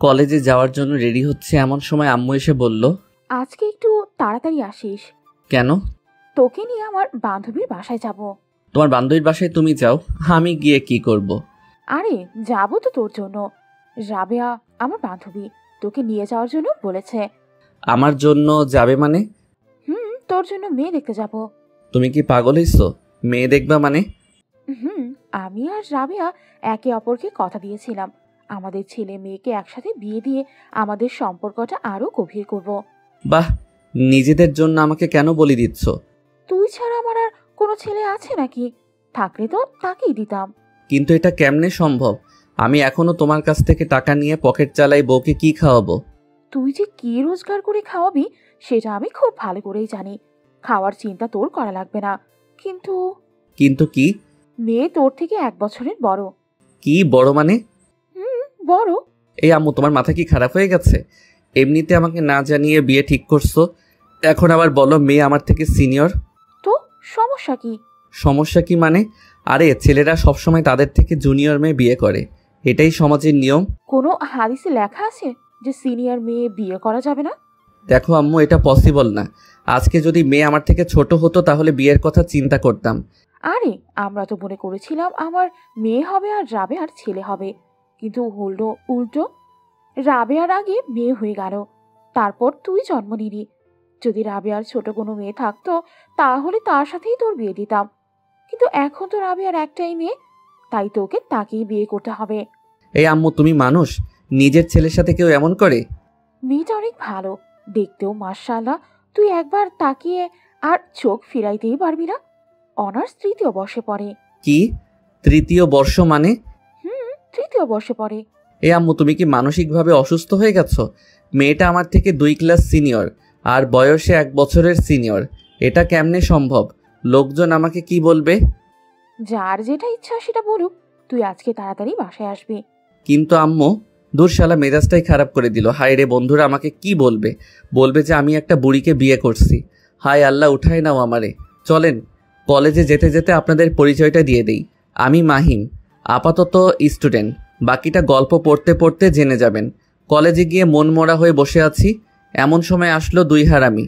কলেজে যাওয়ার জন্য রেডি হচ্ছে এমন সময় আম্মু এসে বলল, আজকে একটু তাড়াতাড়ি আসিস। কেন? তোকে নিয়ে আমার বান্ধবীর বাসায় যাব। তোমার বান্ধবীর বাসায় তুমি যাও, আমি গিয়ে কি করব? আরে যাব তো তোর জন্য। রাবেয়া আমার বান্ধবী তোকে নিয়ে যাওয়ার জন্য বলেছে। আমার জন্য যাবে মানে? তোর জন্য মেয়ে দেখতে যাব। তুমি কি পাগল হইছো? মেয়ে দেখবা মানে? আমি আর রাবেয়া একে অপরকে কথা দিয়েছিলাম আমাদের ছেলে মেয়েকে একসাথে বিয়ে দিয়ে আমাদের সম্পর্কটা আরো গভীর করব। বাহ, নিজেদের জন্য আমাকে কেন বলি দিচ্ছ? তুই ছাড়া আমার আর কোনো ছেলে আছে নাকি? থাকলে তো তাকেই দিতাম। কিন্তু এটা কেমনে সম্ভব? আমি এখনো তোমার কাছ থেকে টাকা নিয়ে পকেট চালাই, বউকে কি খাওয়াবো? তুই যে কি রোজগার করে খাওয়াবি সেটা আমি খুব ভালো করেই জানি। খাওয়ার চিন্তা তোর করা লাগবে না। কিন্তু কিন্তু কি? মেয়ে তোর থেকে 1 বছরের বড়। কি বড় মানে? বড়। এই আম্মু, তোমার মাথা কি খারাপ হয়ে গেছে? এমনিতে আমাকে না জানিয়ে বিয়ে ঠিক করছো, এখন আবার বলো মেয়ে আমার থেকে সিনিয়র। তো সমস্যা কি? সমস্যা কি মানে? আরে ছেলেরা সবসময় তাদের থেকে জুনিয়র মেয়ে বিয়ে করে, এটাই সমাজের নিয়ম। কোনো হাদিসে লেখা আছে যে সিনিয়র মেয়ে বিয়ে করা যাবে না? দেখো আম্মু, এটা পসিবল না। আজকে যদি মেয়ে আমার থেকে ছোট হতো তাহলে বিয়ের কথা চিন্তা করতাম। আরে আমরা তো মনে করেছিলাম আমার মেয়ে হবে আর রাবেয়ার ছেলে হবে, কিন্তু হলো উল্টো। রাবেয়ার আগে মেয়ে হয়ে গেল, তারপর তুই জন্ম নিলি। যদি রাবেয়ার ছোট কোনো মেয়ে থাকতো তাহলে তার সাথেই তোর বিয়ে দিতাম, কিন্তু এখন তো রাবেয়ার একটাই মেয়ে, তাই তোকে তাকেই বিয়ে করতে হবে। এই আম্মু, তুমি মানুষ? নিজের ছেলের সাথে কেউ এমন করে? মেয়েটা অনেক ভালো, দেখতেও মাশাআল্লাহ। তুই একবার তাকিয়ে আর চোখ ফিরাইতেই পারবি না। অনার্স 3য় বর্ষে পড়ে। কি? 3য় বর্ষ মানে? 3য় বর্ষে পড়ে। এই আম্মু, তুমি কি মানসিকভাবে অসুস্থ হয়ে গেছো? মেয়েটা আমার থেকে 2 ক্লাস সিনিয়র আর বয়সে 1 বছরের সিনিয়র, এটা কেমনে সম্ভব? লোকজন আমাকে কি বলবে? যার যেটা ইচ্ছা সেটা বলুক, তুই আজকে তাড়াতাড়ি বাসায় আসবি। কিন্তু আম্মু, দূর শালা, মেজাজটাই খারাপ করে দিল। হায় রে, বন্ধুরা আমাকে কি বলবে? বলবে যে আমি একটা বুড়িকে বিয়ে করছি। হায় আল্লাহ, উঠাই নাও আমারে। চলেন, কলেজে যেতে যেতে আপনাদের পরিচয়টা দিয়ে দেই। আমি মাহিম, আপাতত স্টুডেন্ট, বাকিটা গল্প পড়তে পড়তে জেনে যাবেন। কলেজে গিয়ে মন মরা হয়ে বসে আছি, এমন সময় আসলো 2 হারামি।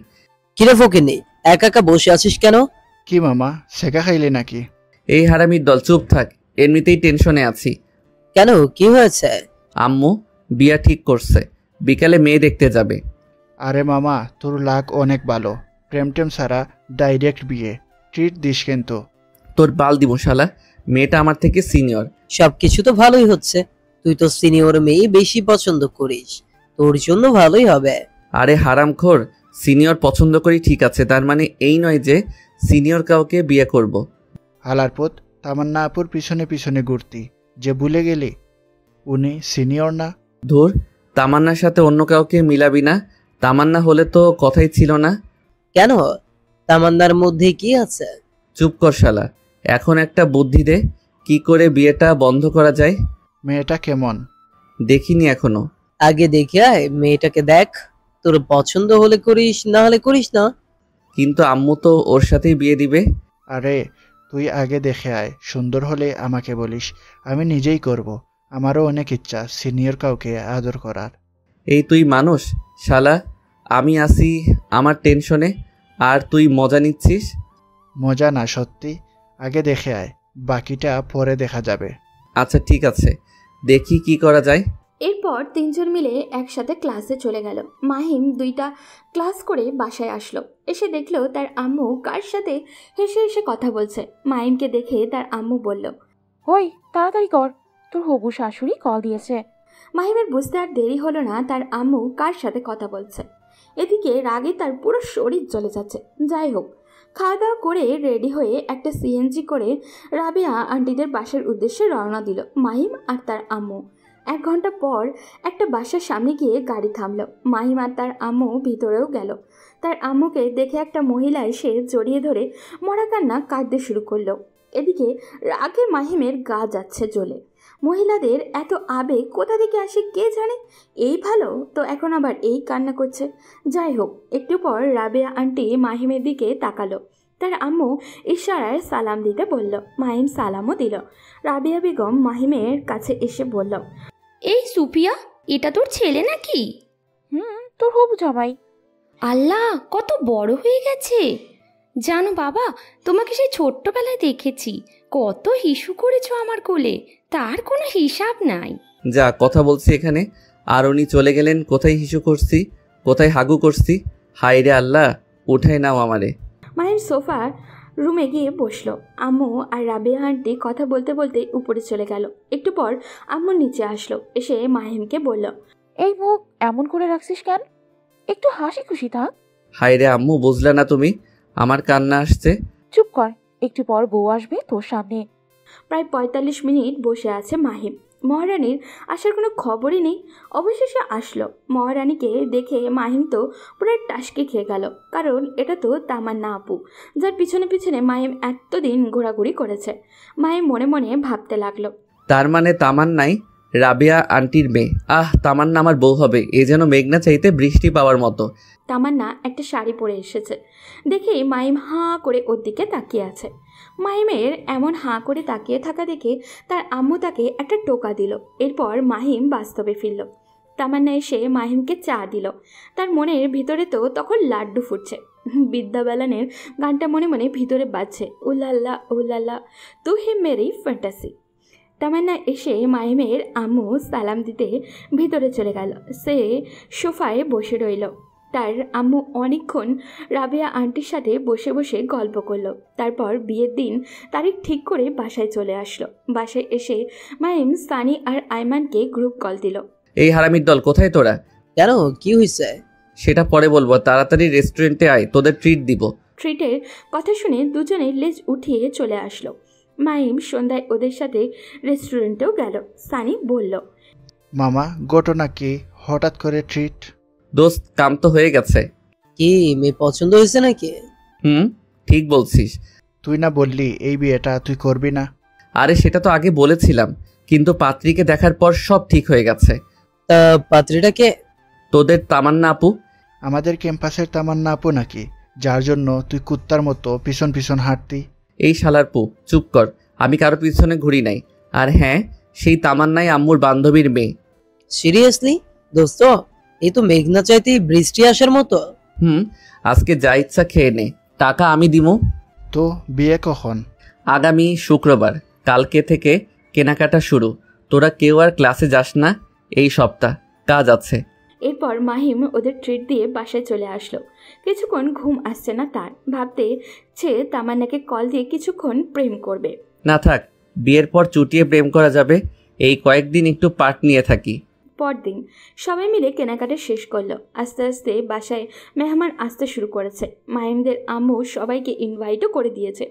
কিরে ফকিনি, একা একা বসে আছিস কেন? কি মামা, শেখা খাইলে নাকি? এই হারামির দল, চুপ থাক, এমনিতেই টেনশনে আছি। কেন, কি হয়েছে? আম্মু বিয়া ঠিক করছে, বিকালে মেয়ে দেখতে যাবে। আরে মামা, তোর লাক অনেক ভালো। প্রেম টেম ছাড়া ডাইরেক্ট বিয়ে। ট্রিট দিস কিন্তু। তোর বাল দিব শালা, মেয়েটা আমার থেকে সিনিয়র। সবকিছু তো ভালোই হচ্ছে, তুই তো সিনিয়র মেয়ে বেশি পছন্দ করিস, তোর জন্য ভালোই হবে। আরে হারামখোর, সিনিয়র পছন্দ করি ঠিক আছে, তার মানে এই নয় যে সিনিয়র কাউকে বিয়ে করব। হালারপুত, তামান্না আপুর পিছনে পিছনে ঘুরতি, যে ভুলে গেলি উনি সিনিয়র না? ধুর, তামান্নার সাথে অন্য কাউকে মিলাবি না। তামান্না হলে তো কথাই ছিল না। কেন, তামান্নার মধ্যে কি আছে? চুপ কর শালা, এখন একটা বুদ্ধি দে, কি করে বিয়েটা বন্ধ করা যায়। মেয়েটা কেমন? দেখিনি এখনো। আগে দেখে আয়, মেয়েটাকে দেখ, তোর পছন্দ হলে করিস, না হলে করিস না। কিন্তু আম্মু তো ওর সাথেই বিয়ে দিবে। আরে তুই আগে দেখে আয়, সুন্দর হলে আমাকে বলিস, আমি নিজেই করব। আমারও অনেক ইচ্ছা সিনিয়র কাউকে আদর করার। এই তুই মানুষ শালা, আমি আসি আমার টেনশনে আর তুই মজা নিচ্ছিস। মজা না, সত্যি। আগে দেখে আয়, বাকিটা পরে দেখা যাবে। আচ্ছা ঠিক আছে, দেখি কি করা যায়। এরপর 3 জন মিলে একসাথে ক্লাসে চলে গেল। মাহিম 2টা ক্লাস করে বাসায় আসলো। এসে দেখলো তার আম্মু কার সাথে হেসে হেসে কথা বলছে। মাহিমকে দেখে তার আম্মু বলল, ওই তাড়াতাড়ি কর, তোর হবু শাশুড়ি কল দিয়েছে। মাহিমের বুঝতে আর দেরি হলো না তার আম্মু কার সাথে কথা বলছে। এদিকে রাগে তার পুরো শরীর জ্বলে যাচ্ছে। যাই হোক, খাওয়া দাওয়া করে রেডি হয়ে একটা সিএনজি করে রাবেয়া আন্টিদের বাসার উদ্দেশ্যে রওনা দিল মাহিম আর তার আম্মু। 1 ঘন্টা পর একটা বাসার সামনে গিয়ে গাড়ি থামলো। মাহিম আর তার আম্মু ভিতরেও গেল। তার আম্মুকে দেখে একটা মহিলা এসে জড়িয়ে ধরে মরা কান্না কাঁদতে শুরু করলো। এদিকে রাগে মাহিমের গা যাচ্ছে জ্বলে। মহিলাদের এত আবেগ কোথা থেকে আসে কে জানে। এই ভালো তো এখন আবার এই কান্না করছে। যাই হোক, একটু পর রাবেয়া আন্টি মাহিমের দিকে তাকালো। তার আম্মু ইশারায় সালাম দিতে বলল। মাহিম সালামও দিল। রাবেয়া বেগম মাহিমের কাছে এসে বলল, এই সুপিয়া, এটা তোর ছেলে নাকি? তোর হবু জামাই। আল্লাহ, কত বড় হয়ে গেছে! জানো বাবা, তোমাকে সেই ছোট্টবেলায় দেখেছি, কত হিসু করেছো আমার কোলে, তার কোনো হিসাব নাই। যা কথা বলছি এখানে। আর উনি চলে গেলেন, কোথায় হিসু করছি, কোথায় হাগু করছি। হাই রে আল্লাহ, উঠাই নাও আমারে। মাহিম সোফার রুমে গিয়ে বসলো। আম্মু আর রাবেয়া আন্টি কথা বলতে বলতে উপরে চলে গেল। একটু পর আম্মু নিচে আসলো, এসে মাহিমকে বলল, এই মুখ এমন করে রাখছিস কেন? একটু হাসি খুশি থাক। হাই রে আম্মু, বুঝলে না তুমি? আমার কান্না আসছে। চুপ কর, একটু পর বউ আসবে তোর সামনে। প্রায় ৪৫ মিনিট বসে আছে মাহিম। মহারানীর আসার কোনো খবরই নেই। অবশেষে আসলো। মহারানীকে দেখে মাহিম তো পুরো টাসকে খেয়ে গেল, কারণ এটা তো তামান্না আপু, যার পিছনে পিছনে মাহিম এতদিন ঘোরাঘুরি করেছে। মাহিম মনে মনে ভাবতে লাগলো, তার মানে তামান্নাই রাবেয়া আন্টির মেয়ে। তামান্না আমার বউ হবে, এ যেন মেঘনা চাইতে বৃষ্টি পাওয়ার মতো। তামান্না একটা শাড়ি পরে এসেছে দেখে মাহিম হাঁ করে ওর দিকে তাকিয়ে আছে। মাহিমের এমন হাঁ করে তাকিয়ে থাকা দেখে তার আম্মু তাকে একটা টোকা দিল। এরপর মাহিম বাস্তবে ফিরল। তামান্না এসে মাহিমকে চা দিল। তার মনের ভিতরে তো তখন লাড্ডু ফুটছে। বিদ্যা বালানের গানটা মনে মনে ভিতরে বাজছে, উল্লাল্লা উল্লাল্লা তু হে মেরি ফ্যান্টাসি। তামান্না এসে মাহিমের আম্মু সালাম দিতে ভিতরে চলে গেল। সে সোফায় বসে রইল। তার আম্মু অনেকক্ষণ রাবেয়া আন্টির সাথে বসে বসে গল্প করলো। তারপর বিয়ের দিন তারিখ ঠিক করে বাসায় চলে আসলো। বাসায় এসে মাহিম সানি আর আইমানকে গ্রুপ কল দিল। এই হারামির দল, কোথায় তোরা? কেন, কি হয়েছে? সেটা পরে বলবো, তাড়াতাড়ি রেস্টুরেন্টে আয়, তোদের ট্রিট দিব। ট্রিটের কথা শুনে দুজনে লেজ উঠিয়ে চলে আসলো। মাহিম সন্ধ্যায় ওদের সাথে রেস্টুরেন্টেও গেল। সানি বলল, মামা, ঘটনা কি? হঠাৎ করে ট্রিট? দোস্ত, কাম তো হয়ে গেছে। কি মেয়ে পছন্দ হয়েছে নাকি? ঠিক বলছিস। তুই না বললি এই বিয়েটা তুই করবি না? আরে সেটা তো আগে বলেছিলাম, কিন্তু পাত্রীকে দেখার পর সব ঠিক হয়ে গেছে। তা পাত্রীটাকে? তোদের তামান্না আপু। আমাদের ক্যাম্পাসের তামান্না আপু নাকি, যার জন্য তুই কুত্তার মতো পিছন পিছন হাঁটতি? এই শালার পু, চুপ কর। আমি কারো পিছনে ঘুরি নাই। আর হ্যাঁ, সেই তামান্নাই আম্মুর বান্ধবীর মেয়ে। সিরিয়াসলি দোস্ত, এই তো মেঘনা চাইতে বৃষ্টি আসার মতো। আজকে যা ইচ্ছা খেয়ে নে, টাকা আমি দিমু। তো বিয়ে কখন? আগামী শুক্রবার। কালকে থেকে কেনাকাটা শুরু। তোরা কেউ আর ক্লাসে যাস না এই সপ্তাহ, কাজ আছে। এরপর মাহিম ওদের ট্রিট দিয়ে বাসায় চলে আসলো। কিছুক্ষণ ঘুম আসছে না তার। ভাবতে সে তামান্নাকে কল দিয়ে কিছুক্ষণ প্রেম করবে। না থাক, বিয়ের পর চুটিয়ে প্রেম করা যাবে। এই কয়েকদিন একটু পার্ট নিয়ে থাকি। পরদিন সবাই মিলে কেনাকাটা শেষ করলো। আস্তে আস্তে বাসায় মেহমান আসতে শুরু করেছে। মাহিমদের আম্মু সবাইকে ইনভাইটও করে দিয়েছে।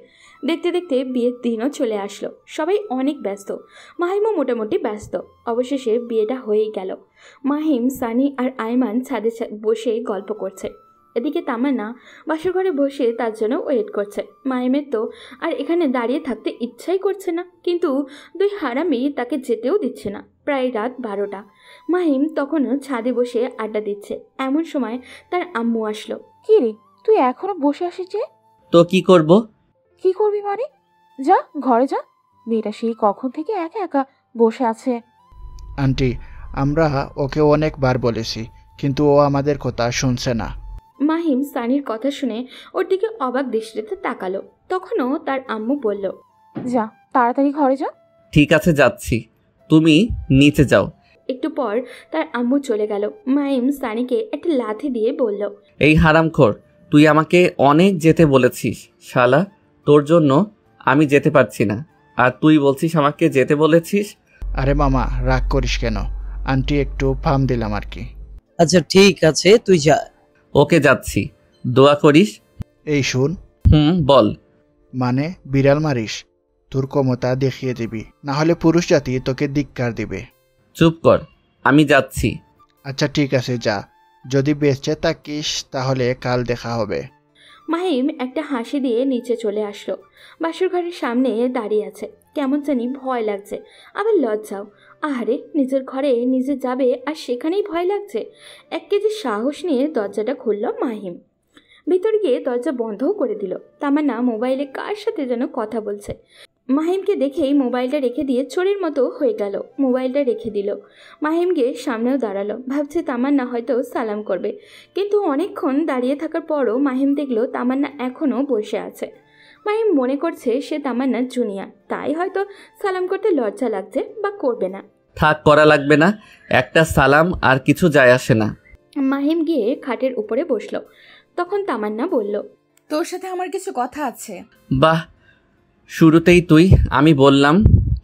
দেখতে দেখতে বিয়ের দিনও চলে আসলো। সবাই অনেক ব্যস্ত, মাহিমও মোটামুটি ব্যস্ত। অবশেষে বিয়েটা হয়েই গেল। মাহিম, সানি আর আইমান ছাদে বসে গল্প করছে। এদিকে তামান্না বাসর ঘরে বসে তার জন্য ওয়েট করছে। মাহিমের তো আর এখানে দাঁড়িয়ে থাকতে ইচ্ছাই করছে না, কিন্তু দুই হারামি তাকে যেতেও দিচ্ছে না। প্রায় রাত 12টা। মাহিম তখনও ছাদে বসে আড্ডা দিচ্ছে। এমন সময় তার আম্মু আসলো। কি রে, তুই এখনো বসে আসিস যে? তো কি করব? কি করবি মানে? যা ঘরে যা। মেয়েটা সেই কখন থেকে একা একা বসে আছে। আন্টি, আমরা ওকে অনেকবার বলেছি, কিন্তু ও আমাদের কথা শুনছে না। মাহিম সানির কথা শুনে ওর দিকে অবাক দৃষ্টিতে তাকালো। তখনও তার আম্মু বলল, যা তাড়াতাড়ি ঘরে যা। ঠিক আছে, যাচ্ছি, তুমি নিচে যাও। একটু পর তার আম্মু চলে গেল। মাহিম সানিকে একটা লাথি দিয়ে বলল, এই হারামখোর, তুই আমাকে অনেক যেতে বলেছিস শালা, তোর জন্য আমি যেতে পারছি না, আর তুই বলছিস আমাকে যেতে বলেছিস। আরে মামা, রাগ করিস কেন? আন্টি একটু ফার্ম দিলাম আর কি। আচ্ছা ঠিক আছে, তুই যা। ওকে, যাচ্ছি, দোয়া করিস। এই শুন। বল। মানে বিড়াল মারিস? তোর ক্ষমতা দেখিয়ে দিবি, না হলে পুরুষ জাতি তোকে ধিক্কার দিবে। চুপ কর, আমি যাচ্ছি। আচ্ছা ঠিক আছে, যা। যদি বেঁচে থাকিস তাহলে কাল দেখা হবে। মাহিম একটা হাসি দিয়ে নিচে চলে আসলো। বাসর ঘরের সামনে দাঁড়িয়ে আছে। কেমন জানি ভয় লাগছে, আবার লজ্জাও। আহারে, নিজের ঘরে নিজে যাবে আর সেখানেই ভয় লাগছে। 1 কেজি সাহস নিয়ে দরজাটা খুলল মাহিম। ভিতরে গিয়ে দরজা বন্ধও করে দিল। তামান্না মোবাইলে কার সাথে যেন কথা বলছে। মাহিমকে দেখেই মোবাইলটা রেখে দিয়ে চোরের মতো হয়ে গেল। মোবাইলটা রেখে দিল। মাহিম গিয়ে সামনেও দাঁড়ালো, ভাবছে তামান্না হয়তো সালাম করবে, কিন্তু অনেকক্ষণ দাঁড়িয়ে থাকার পরও মাহিম দেখলো তামান্না এখনও বসে আছে। মাহিম মনে করছে সে তামান্নার জুনিয়র, তাই হয়তো সালাম করতে লজ্জা লাগছে বা করবে না। থাক, করা লাগবে না, একটা সালাম আর কিছু যায় আসে না। মাহিম গিয়ে খাটের উপরে বসলো। তখন তামান্না বলল, তোর সাথে আমার কিছু কথা আছে। বাহ, শুরুতেই তুই। আমি বললাম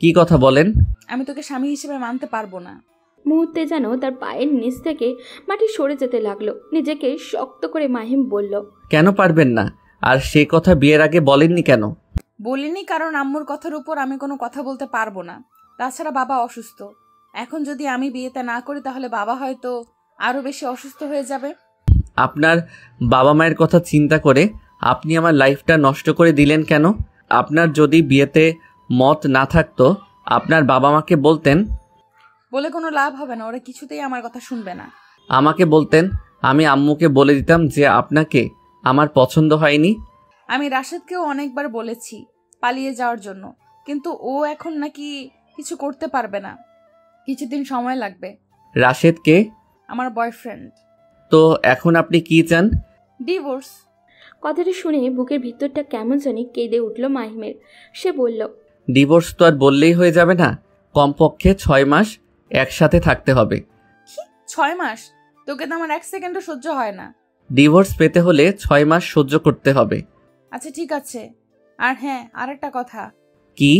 কি কথা বলেন। আমি তোকে স্বামী হিসেবে মানতে পারবো না। মুহূর্তে যেন তার পায়ের নিচ থেকে মাটি সরে যেতে লাগলো। নিজেকে শক্ত করে মাহিম বলল, কেন পারবেন না? আর সেই কথা বিয়ের আগে বলেননি কেন? বলিনি কারণ আম্মুর কথার উপর আমি কোনো কথা বলতে পারবো না। তাছাড়া বাবা অসুস্থ। এখন যদি আমি বিয়েটা না করি তাহলে বাবা হয়তো আরো বেশি অসুস্থ হয়ে যাবে। আপনার বাবা মায়ের কথা চিন্তা করে আপনি আমার লাইফটা নষ্ট করে দিলেন কেন? আপনার যদি বিয়েতে মত না থাকতো আপনার বাবা মাকে বলতেন। বলে কোনো লাভ হবে না, ওরা কিছুতেই আমার কথা শুনবে না। আমাকে বলতেন, আমি আম্মুকে বলে দিতাম যে আপনাকে আমার পছন্দ হয়নি। আমি রাশেদকেও অনেকবার বলেছি পালিয়ে যাওয়ার জন্য, কিন্তু ও এখন নাকি কিছু করতে পারবে না, কিছুদিন সময় লাগবে। রাশেদ কে? আমার বয়ফ্রেন্ড। তো এখন আপনি কি চান? ডিভোর্স। কথাটা শুনে বুকের ভিতরটা কেমন জানি কেঁদে উঠল মাহিমের। সে বলল, ডিভোর্স তো আর বললেই হয়ে যাবে না, কমপক্ষে 6 মাস একসাথে থাকতে হবে। 6 মাস? তোকে তো আমার 1 সেকেন্ডও সহ্য হয় না। ডিভোর্স পেতে হলে 6 মাস সহ্য করতে হবে। আচ্ছা ঠিক আছে। আর হ্যাঁ, আরেকটা কথা, কি?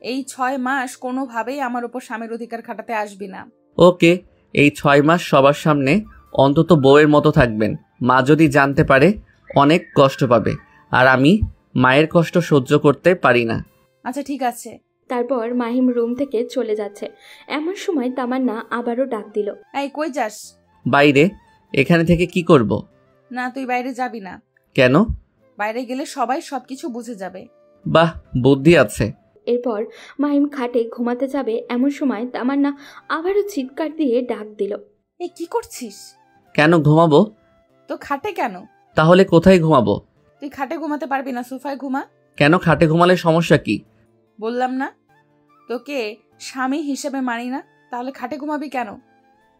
এই 6 মাস কোনোভাবেই আমার উপর স্বামীর অধিকার খাটাতে আসবি না। ওকে, এই 6 মাস সবার সামনে অন্তত বউয়ের মতো থাকবেন। মা যদি জানতে পারে অনেক কষ্ট পাবে, আর আমি মায়ের কষ্ট সহ্য করতে পারি না। আচ্ছা ঠিক আছে। তারপর মাহিম রুম থেকে চলে যাচ্ছে। এমন সময় তামান্না আবারও ডাক দিল, এই কই যাস? বাইরে। এখানে থেকে কি করব? না, তুই বাইরে যাবি না। কেন? বাইরে গেলে সবাই সবকিছু বুঝে যাবে। বাহ, বুদ্ধি আছে। এরপর মাহিম খাটে ঘুমাতে যাবে, এমন সময় তামান্না আবারও চিৎকার দিয়ে ডাক দিল, এই কি করছিস? কেন ঘুমাবো? তো খাটে কেন? তাহলে কোথায় ঘুমাবো? তুই খাটে ঘুমাতে পারবি না, সোফায় ঘুমা। কেন? খাটে ঘুমালে সমস্যা কি? বললাম না তোকে স্বামী হিসেবে মানি না, তাহলে খাটে ঘুমাবি কেন?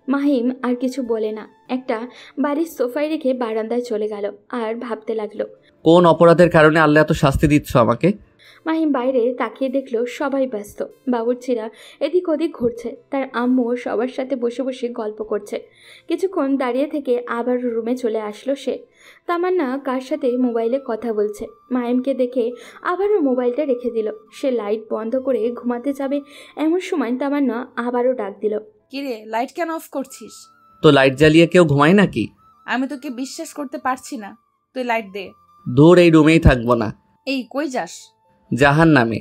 মাহিম আর কিছু বলে না, একটা বাড়ির সোফায় রেখে বারান্দায় চলে গেল আর ভাবতে লাগলো। কোন অপরাধের কারণে আল্লাহ এত শাস্তি দিচ্ছ আমাকে? মাহিম বাইরে তাকিয়ে দেখলো সবাই ব্যস্ত। বাবুর্চিরা এদিক ওদিক ঘুরছে, তার আম্মু সবার সাথে বসে বসে গল্প করছে। কিছুক্ষণ দাঁড়িয়ে থেকে আবার রুমে চলে আসলো সে। তামান্না কার সাথে মোবাইলে কথা বলছে। মাহিমকে দেখে আবারও মোবাইলটা রেখে দিল। সে লাইট বন্ধ করে ঘুমাতে যাবে, এমন সময় তামান্না আবারও ডাক দিল, কিরে, লাইট কেন অফ করছিস? তো লাইট জ্বালিয়ে কেউ ঘুমায় নাকি? আমি তোকে বিশ্বাস করতে পারছি না, তুই লাইট দে। দূর, এই রুমেই থাকবো না। এই কই যাস? জাহান্নামে।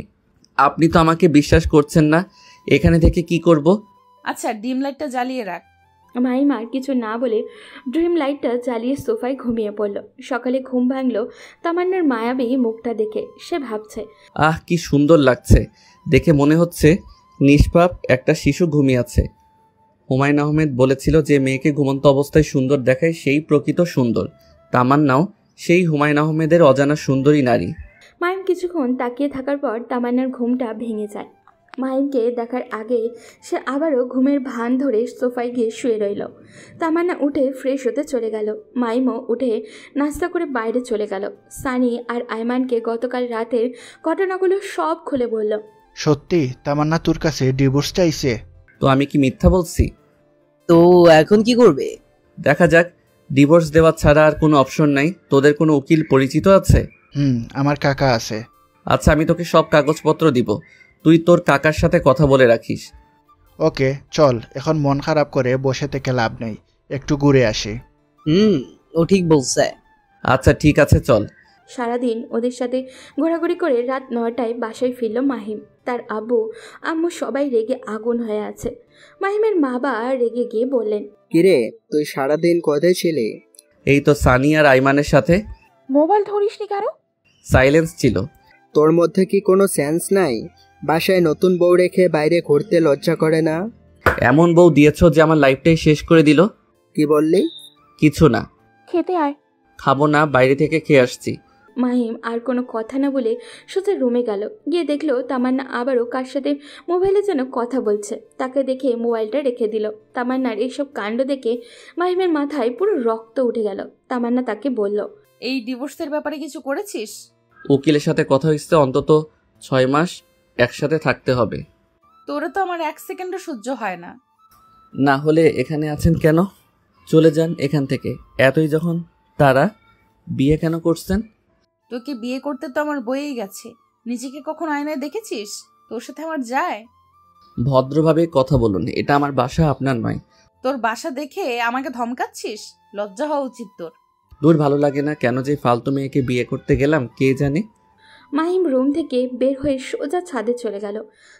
আপনি তো আমাকে বিশ্বাস করছেন না, এখানে থেকে কি করব? আচ্ছা, ডিম লাইটটা জ্বালিয়ে রাখ। মাহিম আর কিছু না বলে ড্রিম লাইটটা জ্বালিয়ে সোফায় ঘুমিয়ে পড়ল। সকালে ঘুম ভাঙল তামান্নার মায়াবী মুখটা দেখে। সে ভাবছে, আহ, কি সুন্দর লাগছে। দেখে মনে হচ্ছে নিষ্পাপ একটা শিশু ঘুমিয়ে আছে। হুমায়ুন আহমেদ বলেছিল যে মেয়েকে ঘুমন্ত অবস্থায় সুন্দর দেখায় সেই প্রকৃত সুন্দর। তামান্নাও সেই হুমায়ুন আহমেদের অজানা সুন্দরী নারী। মাহিম কিছুক্ষণ তাকিয়ে থাকার পর তামান্নার ঘুমটা ভেঙে যায়। মাহিমকে দেখার আগে সে আবারও ঘুমের ভান ধরে সোফায় গিয়ে শুয়ে রইল। তামান্না উঠে ফ্রেশ হতে চলে গেল। মাহিমও উঠে নাস্তা করে বাইরে চলে গেল। সানি আর আয়মানকে গতকাল রাতের ঘটনাগুলো সব খুলে বলল। সত্যি তামান্না তোর কাছে ডিভোর্স চাইছে? তো আমি কি মিথ্যা বলছি? তো এখন কি করবে? দেখা যাক। ডিভোর্স দেওয়া ছাড়া আর কোনো অপশন নাই। তোদের কোনো উকিল পরিচিত আছে? আমার কাকা আছে। আচ্ছা, আমি তোকে সব কাগজপত্র দিব, তুই তোর কাকার সাথে কথা বলে রাখিস। ওকে চল, এখন মন খারাপ করে বসে থেকে লাভ নেই, একটু ঘুরে আসি। ও ঠিক বলছে। আচ্ছা ঠিক আছে, চল। সারাদিন ওদের সাথে ঘোরাঘুরি করে রাত 9টায় বাসায় ফিরল মাহিম। তার আব্বু আম্মু সবাই রেগে আগুন হয়ে আছে। মাহিমের বাবা রেগে গিয়ে বললেন, কিরে, তুই সারাদিন কোথায় ছিলি? এই তো সানি আর আইমানের সাথে। মোবাইল ধরিসনি কেন? সাইলেন্স ছিল। তোর মধ্যে কি কোনো সেন্স নাই? বাসায় নতুন বউ রেখে বাইরে ঘুরতে লজ্জা করে না? এমন বউ দিয়েছো যে আমার লাইফটাই শেষ করে দিল। কি বললি? কিছু না। খেতে আয়। খাবো না, বাইরে থেকে খেয়ে আসছি। মাহিম আর কোনো কথা না বলে সোজা রুমে গেল। গিয়ে দেখলো তামান্না আবারও কার সাথে মোবাইলে যেন কথা বলছে। তাকে দেখে মোবাইলটা রেখে দিল। তামান্নার এইসব কাণ্ড দেখে মাহিমের মাথায় পুরো রক্ত উঠে গেল। তামান্না তাকে বলল, এই ডিভোর্সের ব্যাপারে কিছু করেছিস? উকিলের সাথে কথা হয়েছে, অন্তত 6 মাস একসাথে থাকতে হবে। তোরা তো আমার 1 সেকেন্ডও সহ্য হয় না। না হলে এখানে আছেন কেন? চলে যান এখান থেকে। এতই যখন তারা, বিয়ে কেন করছেন? তোকে বিয়ে করতে তো আমার বয়েই গেছে। নিজেকে কখন আয়নায় দেখেছিস? তোর সাথে আমার যায়? ভদ্রভাবে কথা বলুন, এটা আমার বাসা, আপনার নয়। তোর বাসা দেখে আমাকে ধমকাচ্ছিস? লজ্জা হওয়া উচিত তোর। দূর, ভালো লাগে না কেন যে ফালতু মেয়েকে বিয়ে করতে গেলাম কে জানে। মাহিম রুম থেকে বের হয়ে সোজা ছাদে চলে গেল।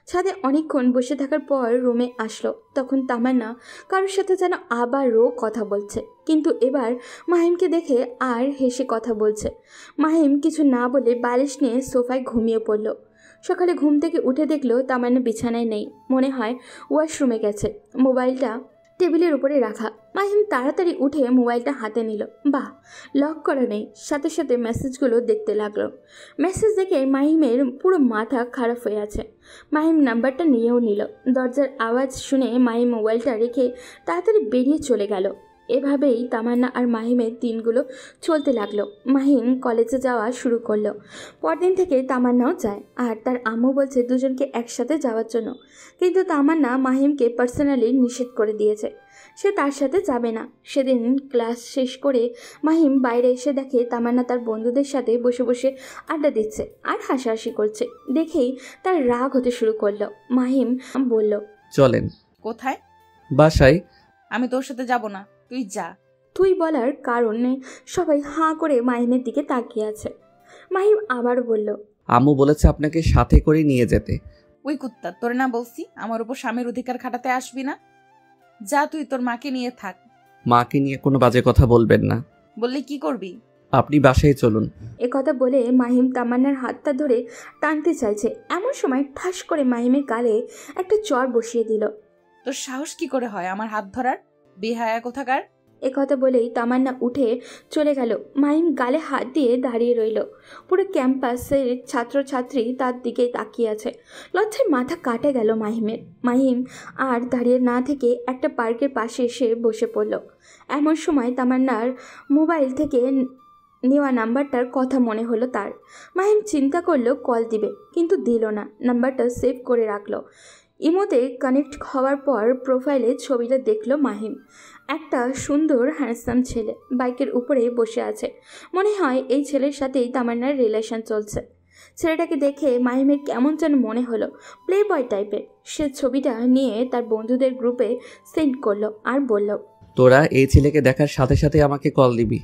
ছাদে অনেকক্ষণ বসে থাকার পর রুমে আসলো। তখন তামান্না কারোর সাথে যেন আবারও কথা বলছে, কিন্তু এবার মাহিমকে দেখে আর হেসে কথা বলছে। মাহিম কিছু না বলে বালিশ নিয়ে সোফায় ঘুমিয়ে পড়ল। সকালে ঘুম থেকে উঠে দেখলো তামান্না বিছানায় নেই, মনে হয় ওয়াশরুমে গেছে। মোবাইলটা টেবিলের উপরে রাখা। মাহিম তাড়াতাড়ি উঠে মোবাইলটা হাতে নিল। বাহ, লক করা নেই। সাথে সাথে মেসেজগুলো দেখতে লাগলো। মেসেজ দেখে মাহিমের পুরো মাথা খারাপ হয়ে আছে। মাহিম নাম্বারটা নিয়েও নিল। দরজার আওয়াজ শুনে মাহিম মোবাইলটা রেখে তাড়াতাড়ি বেরিয়ে চলে গেল। এভাবেই তামান্না আর মাহিমের দিনগুলো চলতে লাগলো। মাহিম কলেজে যাওয়া শুরু করলো। পরদিন থেকে তামান্নাও যায়, আর তার আম্মু বলছে দুজনকে একসাথে যাওয়ার জন্য। কিন্তু তামান্না মাহিমকে পার্সোনালি নিষেধ করে দিয়েছে, সে তার সাথে যাবে না। সেদিন ক্লাস শেষ করে মাহিম বাইরে এসে দেখে তামান্না তার বন্ধুদের সাথে বসে বসে আড্ডা দিচ্ছে আর হাসাহাসি করছে। দেখেই তার রাগ হতে শুরু করলো। মাহিম বলল, চলেন। কোথায়? বাসায়। আমি তোর সাথে যাব না, তুই যা। তুই বলার কারণে সবাই হাঁ করে মাহিমের দিকে তাকিয়ে আছে। মাহিম আবার বলল, আম্মু বলেছে আপনাকে সাথে করে নিয়ে যেতে। ওই কুত্তা, তোর না বলছি আমার উপর স্বামীর অধিকার খাটাতে আসবি না? যা, তুই তোর মাকে নিয়ে থাক। মাকে নিয়ে কোনো বাজে কথা বলবেন না। বললে কি করবি? আপনি বাসায় চলুন। একথা বলে মাহিম তামান্নার হাতটা ধরে টানতে চাইছে। এমন সময় ঠাস করে মাহিমের গালে একটা চড় বসিয়ে দিল। তোর সাহস কি করে হয় আমার হাত ধরার? বেহায়া কোথাকার! একথা বলেই তামান্না উঠে চলে গেল। মাহিম গালে হাত দিয়ে দাঁড়িয়ে রইল। পুরো ক্যাম্পাসের ছাত্রছাত্রী তার দিকে তাকিয়ে আছে। লজ্জায় মাথা কাটে গেল মাহিমের। মাহিম আর দাঁড়িয়ে না থেকে একটা পার্কের পাশে এসে বসে পড়ল। এমন সময় তামান্নার মোবাইল থেকে নেওয়া নাম্বারটার কথা মনে হলো তার। মাহিম চিন্তা করলো কল দিবে, কিন্তু দিল না। নাম্বারটা সেভ করে রাখলো। ইমোতে কানেক্ট হওয়ার পর প্রোফাইলে ছবিটা দেখলো মাহিম। একটা সুন্দর হ্যান্ডসাম ছেলে বাইকের উপরে বসে আছে। মনে হয় এই ছেলের সাথেই তামান্নার রিলেশন চলছে। ছেলেটাকে দেখে মাহিমের কেমন যেন মনে হলো, প্লে বয় টাইপের। সে ছবিটা নিয়ে তার বন্ধুদের গ্রুপে সেন্ড করলো আর বলল, তোরা এই ছেলেকে দেখার সাথে সাথে আমাকে কল দিবি।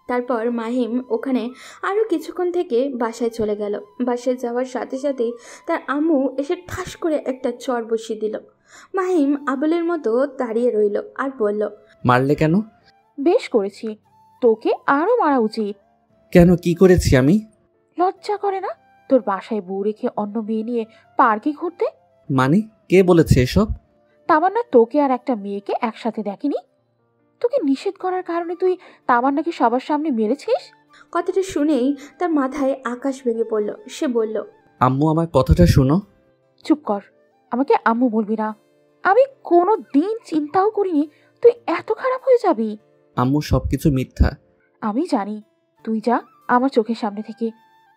তারপর মাহিম ওখানে আরও কিছুক্ষণ থেকে বাসায় চলে গেল। বাসায় যাওয়ার সাথে সাথেই তার আম্মু এসে ঠাস করে একটা চড় বসিয়ে দিল। মাহিম আবলের মতো দাঁড়িয়ে রইল আর বলল, মারলে কেন? বেশ করেছি, তোকে আরো মারা উচিত। কেন, কি করেছি আমি? লজ্জা করে না তোর বাসায় বউ রেখে অন্য মেয়ে নিয়ে পার্কে ঘুরতে? মানে কে বলেছে এসব? তামান্না তোকে আর একটা মেয়েকে একসাথে দেখেনি? তোকে নিষেধ করার কারণে তুই তামান্নাকে সবার সামনে মেরেছিস? কথাটা শুনেই তার মাথায় আকাশ ভেঙে পড়ল। সে বলল, আম্মু আমার কথাটা শুনো। চুপ কর, আমাকে আম্মু বলবি না। আমি কোনো দিন চিন্তাও করিনি তুই এত খারাপ হয়ে যাবি। আম্মু সবকিছু মিথ্যা। আমি জানি, তুই যা আমার চোখের সামনে থেকে,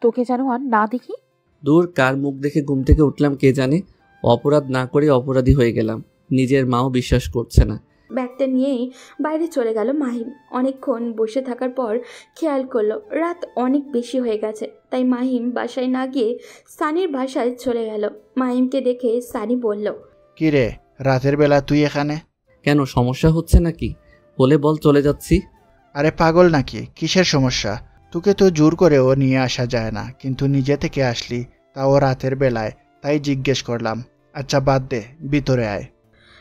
তোকে যেন আর না দেখি। দূর, কার মুখ দেখে ঘুম থেকে উঠলাম কে জানে। অপরাধ না করে অপরাধী হয়ে গেলাম। নিজের মাও বিশ্বাস করছে না। ব্যাগটা নিয়েই বাইরে চলে গেল মাহিম। অনেকক্ষণ বসে থাকার পর খেয়াল করলো রাত অনেক বেশি হয়ে গেছে। তাই মাহিম বাসায় না গিয়ে সানির বাসায় চলে গেল। মাহিমকে দেখে সানি বলল, কি রে, রাতের বেলা তুই এখানে? কেন, সমস্যা হচ্ছে নাকি? বলে বল, চলে যাচ্ছি। আরে পাগল নাকি, কিসের সমস্যা? তোকে তো জোর করেও নিয়ে আসা যায় না, কিন্তু নিজে থেকে আসলি, তাও রাতের বেলায়, তাই জিজ্ঞেস করলাম। আচ্ছা বাদ দে, ভিতরে আয়।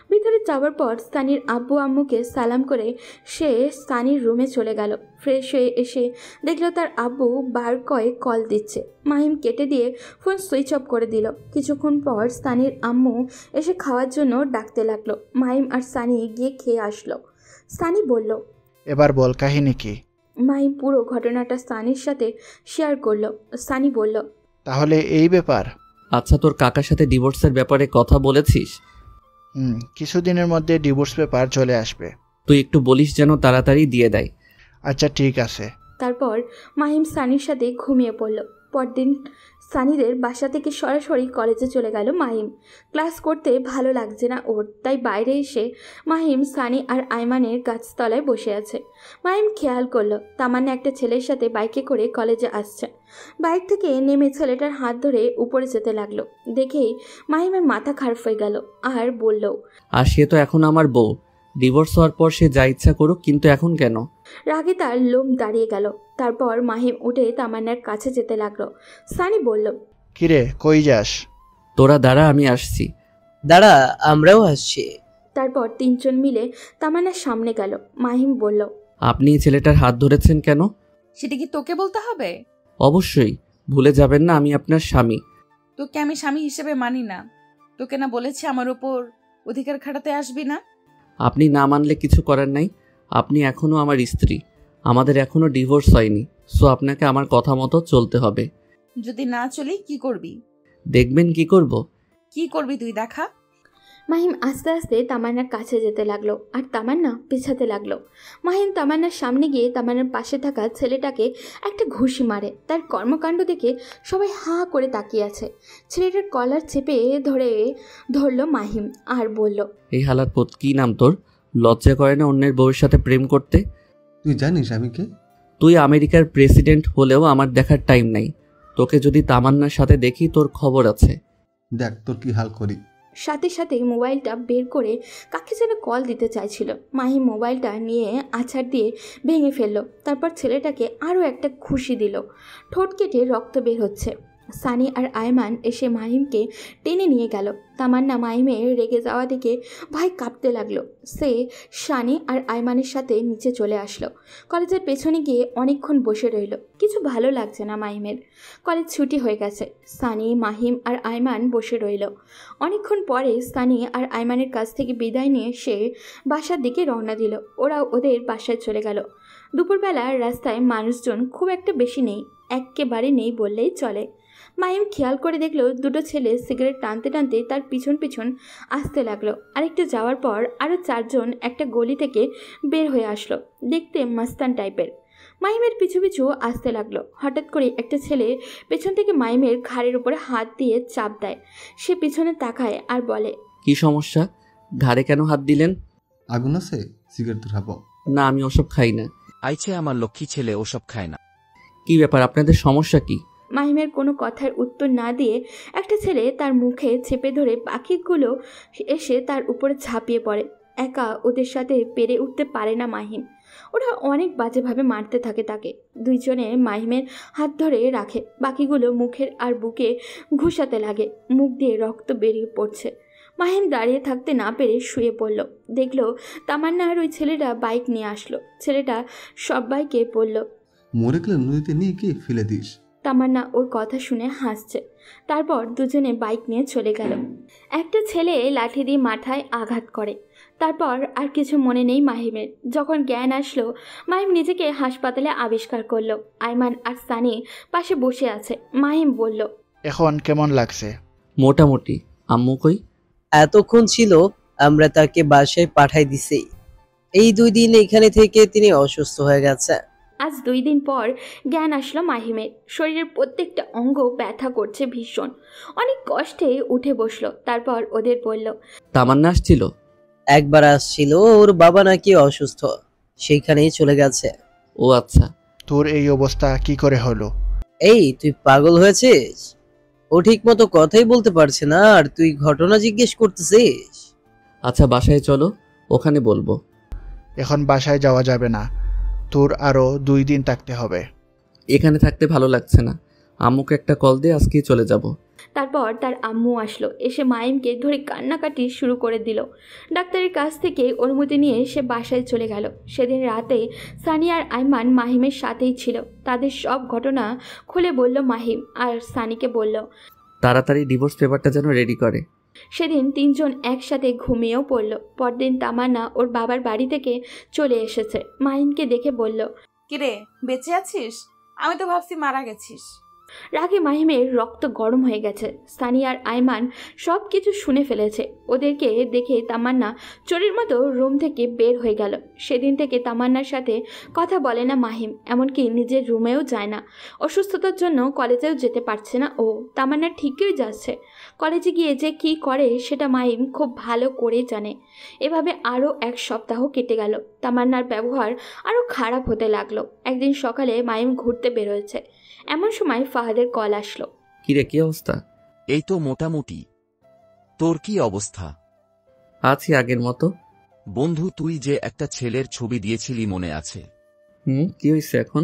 ভিতরে যাওয়ার পর সানির আব্বু আম্মুকে সালাম করে সে সানির রুমে চলে গেল। ফ্রেশ হয়ে এসে দেখলো তার আব্বু বার কয়েক কল দিচ্ছে। মাহিম কেটে দিয়ে ফোন সুইচ অফ করে দিল। কিছুক্ষণ পর সানির আম্মু এসে খাওয়ার জন্য ডাকতে লাগলো। মাহিম আর সানি গিয়ে খেয়ে আসলো। সানি বলল, এবার বল কাহিনী কি? মাহিম পুরো ঘটনাটা সানির সাথে শেয়ার করলো। সানি বলল, তাহলে এই ব্যাপার। আচ্ছা, তোর কাকার সাথে ডিভোর্সের ব্যাপারে কথা বলেছিস? কিছুদিনের মধ্যে ডিভোর্স পেপার চলে আসবে। তুই একটু বলিস যেন তাড়াতাড়ি দিয়ে দেয়। আচ্ছা ঠিক আছে। তারপর মাহিম সানির সাথে ঘুমিয়ে পড়ল। পরদিন সানিদের বাসা থেকে সরাসরি কলেজে চলে গেল মাহিম। ক্লাস করতে ভালো লাগছে না ওর, তাই বাইরে এসে মাহিম সানি আর আইমানের গাছতলায় বসে আছে। মাহিম খেয়াল করলো তামান্না একটা ছেলের সাথে বাইকে করে কলেজে আসছে। বাইক থেকে নেমে ছেলেটার হাত ধরে উপরে যেতে লাগলো। দেখেই মাহিমের মাথা খারাপ হয়ে গেল আর বলল, আর সে তো এখন আমার বউ। ডিভোর্স হওয়ার পর সে যা ইচ্ছা করুক, কিন্তু এখন কেন? রাগে তার লোম দাঁড়িয়ে গেল। তারপর মাহিম উঠে তামান্নার কাছে যেতে লাগলো। সানি বলল, কিরে কই যাস? তোরা দাঁড়া, আমি আসছি। দাঁড়া, আমরাও আসছি। তারপর তিনজন মিলে তামান্নার সামনে গেল। মাহিম বলল, আপনি এই ছেলেটার হাত ধরেছেন কেন? সেটা কি তোকে বলতে হবে? অবশ্যই, ভুলে যাবেন না আমি আপনার স্বামী। তোকে আমি স্বামী হিসেবে মানি না। তোকে না বলেছি আমার উপর অধিকার খাটাতে আসবি না? আপনি না মানলে কিছু করার নাই। আপনি এখনও আমার স্ত্রী, আমাদের এখনও ডিভোর্স হয়নি। সো আপনাকে আমার কথা মতো চলতে হবে। যদি না চলি কি করবি? দেখবেন কি করব। কি করবি তুই দেখা। মাহিম আস্তে আস্তে তামান্নার কাছে যেতে লাগলো আর তামান্না পেছাতে লাগলো। মাহিম তামান্নার সামনে গিয়ে তামান্নার পাশে থাকা ছেলেটাকে একটা ঘুষি মারে। তার কর্মকাণ্ড দেখে সবাই হাঁ করে তাকিয়ে আছে। ছেলেটার কলার চেপে ধরলো মাহিম আর বলল, এই হালার পথ, কি নাম তোর? লজ্জা করে না অন্যের বউয়ের সাথে প্রেম করতে? তুই জানিস আমি কে? তুই আমেরিকার প্রেসিডেন্ট হলেও আমার দেখার টাইম নাই। তোকে যদি তামান্নার সাথে দেখি তোর খবর আছে। দেখ তোর কি হাল করি। সাথে সাথে মোবাইলটা বের করে কাকে যেন কল দিতে চাইছিল। মাহিম মোবাইলটা নিয়ে আছাড় দিয়ে ভেঙে ফেললো। তারপর ছেলেটাকে আরও একটা ঘুষি দিল। ঠোঁট কেটে রক্ত বের হচ্ছে। সানি আর আয়মান এসে মাহিমকে টেনে নিয়ে গেল। তামান্না মাহিমের রেগে যাওয়া দেখে ভয় কাঁপতে লাগলো। সে সানি আর আয়মানের সাথে নিচে চলে আসলো। কলেজের পেছনে গিয়ে অনেকক্ষণ বসে রইল। কিছু ভালো লাগছে না মাহিমের। কলেজ ছুটি হয়ে গেছে। সানি, মাহিম আর আয়মান বসে রইল। অনেকক্ষণ পরে সানি আর আয়মানের কাছ থেকে বিদায় নিয়ে সে বাসার দিকে রওনা দিল। ওরা ওদের বাসায় চলে গেল। দুপুরবেলা রাস্তায় মানুষজন খুব একটা বেশি নেই, একেবারে নেই বললেই চলে। মাহিম খেয়াল করে দেখলো দুটো ছেলে সিগারেট টানতে টানতে তার পিছন পিছন আসতে লাগলো। আরেকটু যাওয়ার পর আরও চারজন একটা গলি থেকে বের হয়ে আসলো, দেখতে মাস্তান টাইপের। মাহিমের পিছু পিছু আসতে লাগলো। হঠাৎ করে একটা ছেলে পেছন থেকে মাহিমের ঘাড়ের উপরে হাত দিয়ে চাপ দেয়। সে পিছনে তাকায় আর বলে, কি সমস্যা? ঘাড়ে কেন হাত দিলেন? আগুন আছে, সিগারেট ধরাবো? না, আমি ওসব খাই না। আইছে আমার লক্ষ্মী ছেলে ওসব খায় না। কি ব্যাপার, আপনাদের সমস্যা কি? মাহিমের কোনো কথার উত্তর না দিয়ে একটা ছেলে তার মুখে চেপে ধরে বাকিগুলো এসে তার উপরে ঝাঁপিয়ে পড়ে। একা ওদের সাথে পেরে উঠতে পারে না মাহিম। ওরা অনেক বাজেভাবে মারতে থাকে তাকে। দুইজনে মাহিমের হাত ধরে রাখে। বাকিগুলো মুখের আর বুকে ঘুষাতে লাগে। মুখ দিয়ে রক্ত বেরিয়ে পড়ছে। মাহিম দাঁড়িয়ে থাকতে না পেরে শুয়ে পড়ল। দেখলো তামান্না আর ওই ছেলেটা বাইক নিয়ে আসলো। ছেলেটা সবাইকে বলল, মরে গেলে নদীতে নিয়ে কি ফেলে দিস? তামান্না ওর কথা শুনে হাসছে। তারপর দুজনে বাইক নিয়ে চলে গেল। একটা ছেলে লাঠি দিয়ে মাথায় আঘাত করে। তারপর আর কিছু মনে নেই মাহিমের। যখন জ্ঞান আসলো, মাহিম নিজেকে হাসপাতালে আবিষ্কার করলো। আয়মান আর সানি পাশে বসে আছে। মাহিম বলল, এখন কেমন লাগছে? মোটামুটি। আম্মু কই? এতক্ষণ ছিল, আমরা তাকে বাসায় পাঠাই দিছি। এই 2 দিন এখানে থেকে তিনি অসুস্থ হয়ে গেছে। আজ 2 দিন পর জ্ঞান আসলো মাহিমের। শরীরের প্রত্যেকটা অঙ্গ ব্যথা করছে ভীষণ। অনেক কষ্টে উঠে বসলো। তারপর ওদের বলল, তামান্না আসছিল? একবার আসছিল, ওর বাবা নাকি অসুস্থ, সেইখানেই চলে গেছে। ও আচ্ছা। তোর এই অবস্থা কি করে হলো? এই তুই পাগল হয়েছিস? ও ঠিক মতো কথাই বলতে পারছে না, আর তুই ঘটনা জিজ্ঞেস করতেছিস? আচ্ছা বাসায় চলো, ওখানে বলবো। এখন বাসায় যাওয়া যাবে না, তোর আরো 2 দিন থাকতে হবে। এখানে থাকতে ভালো লাগছে না। আম্মুকে একটা কল দিয়ে আজকেই চলে যাব। তারপর তার আম্মু আসলো। এসে মাহিমকে ধরে কান্নাকাটি শুরু করে দিল। ডাক্তারের কাছ থেকে অনুমতি নিয়ে সে বাসায় চলে গেল। সেদিন রাতে সানি আর আয়মান মাহিমের সাথেই ছিল। তাদের সব ঘটনা খুলে বলল মাহিম, আর সানিকে বলল তাড়াতাড়ি ডিভোর্স পেপারটা যেন রেডি করে। সেদিন তিনজন একসাথে ঘুমিয়েও পড়ল। পরদিন তামান্না ওর বাবার বাড়ি থেকে চলে এসেছে। মাহিমকে দেখে বলল, কিরে, বেঁচে আছিস? আমি তো ভাবছি মারা গেছিস। রাগে মাহিমের রক্ত গরম হয়ে গেছে। সানিয়া আর আইমান সব কিছু শুনে ফেলেছে। ওদেরকে দেখে তামান্না চোরের মতো রুম থেকে বের হয়ে গেল। সেদিন থেকে তামান্নার সাথে কথা বলে না মাহিম, এমনকি নিজের রুমেও যায় না। অসুস্থতার জন্য কলেজেও যেতে পারছে না ও। তামান্না ঠিকই যাচ্ছে, কলেজে গিয়ে যে কী করে সেটা মাহিম খুব ভালো করেই জানে। এভাবে আরও এক সপ্তাহ কেটে গেল। তামান্নার ব্যবহার আরও খারাপ হতে লাগলো। একদিন সকালে মাহিম ঘুরতে বেরোয়েছে, এমন সময় ফাহাদের কল আসলো। কিরে, কি অবস্থা? এই তো মোটামুটি। তোর কি অবস্থা? আছি আগের মতো। বন্ধু, তুই যে একটা ছেলের ছবি দিয়েছিলি মনে আছে? কি হয়েছে এখন?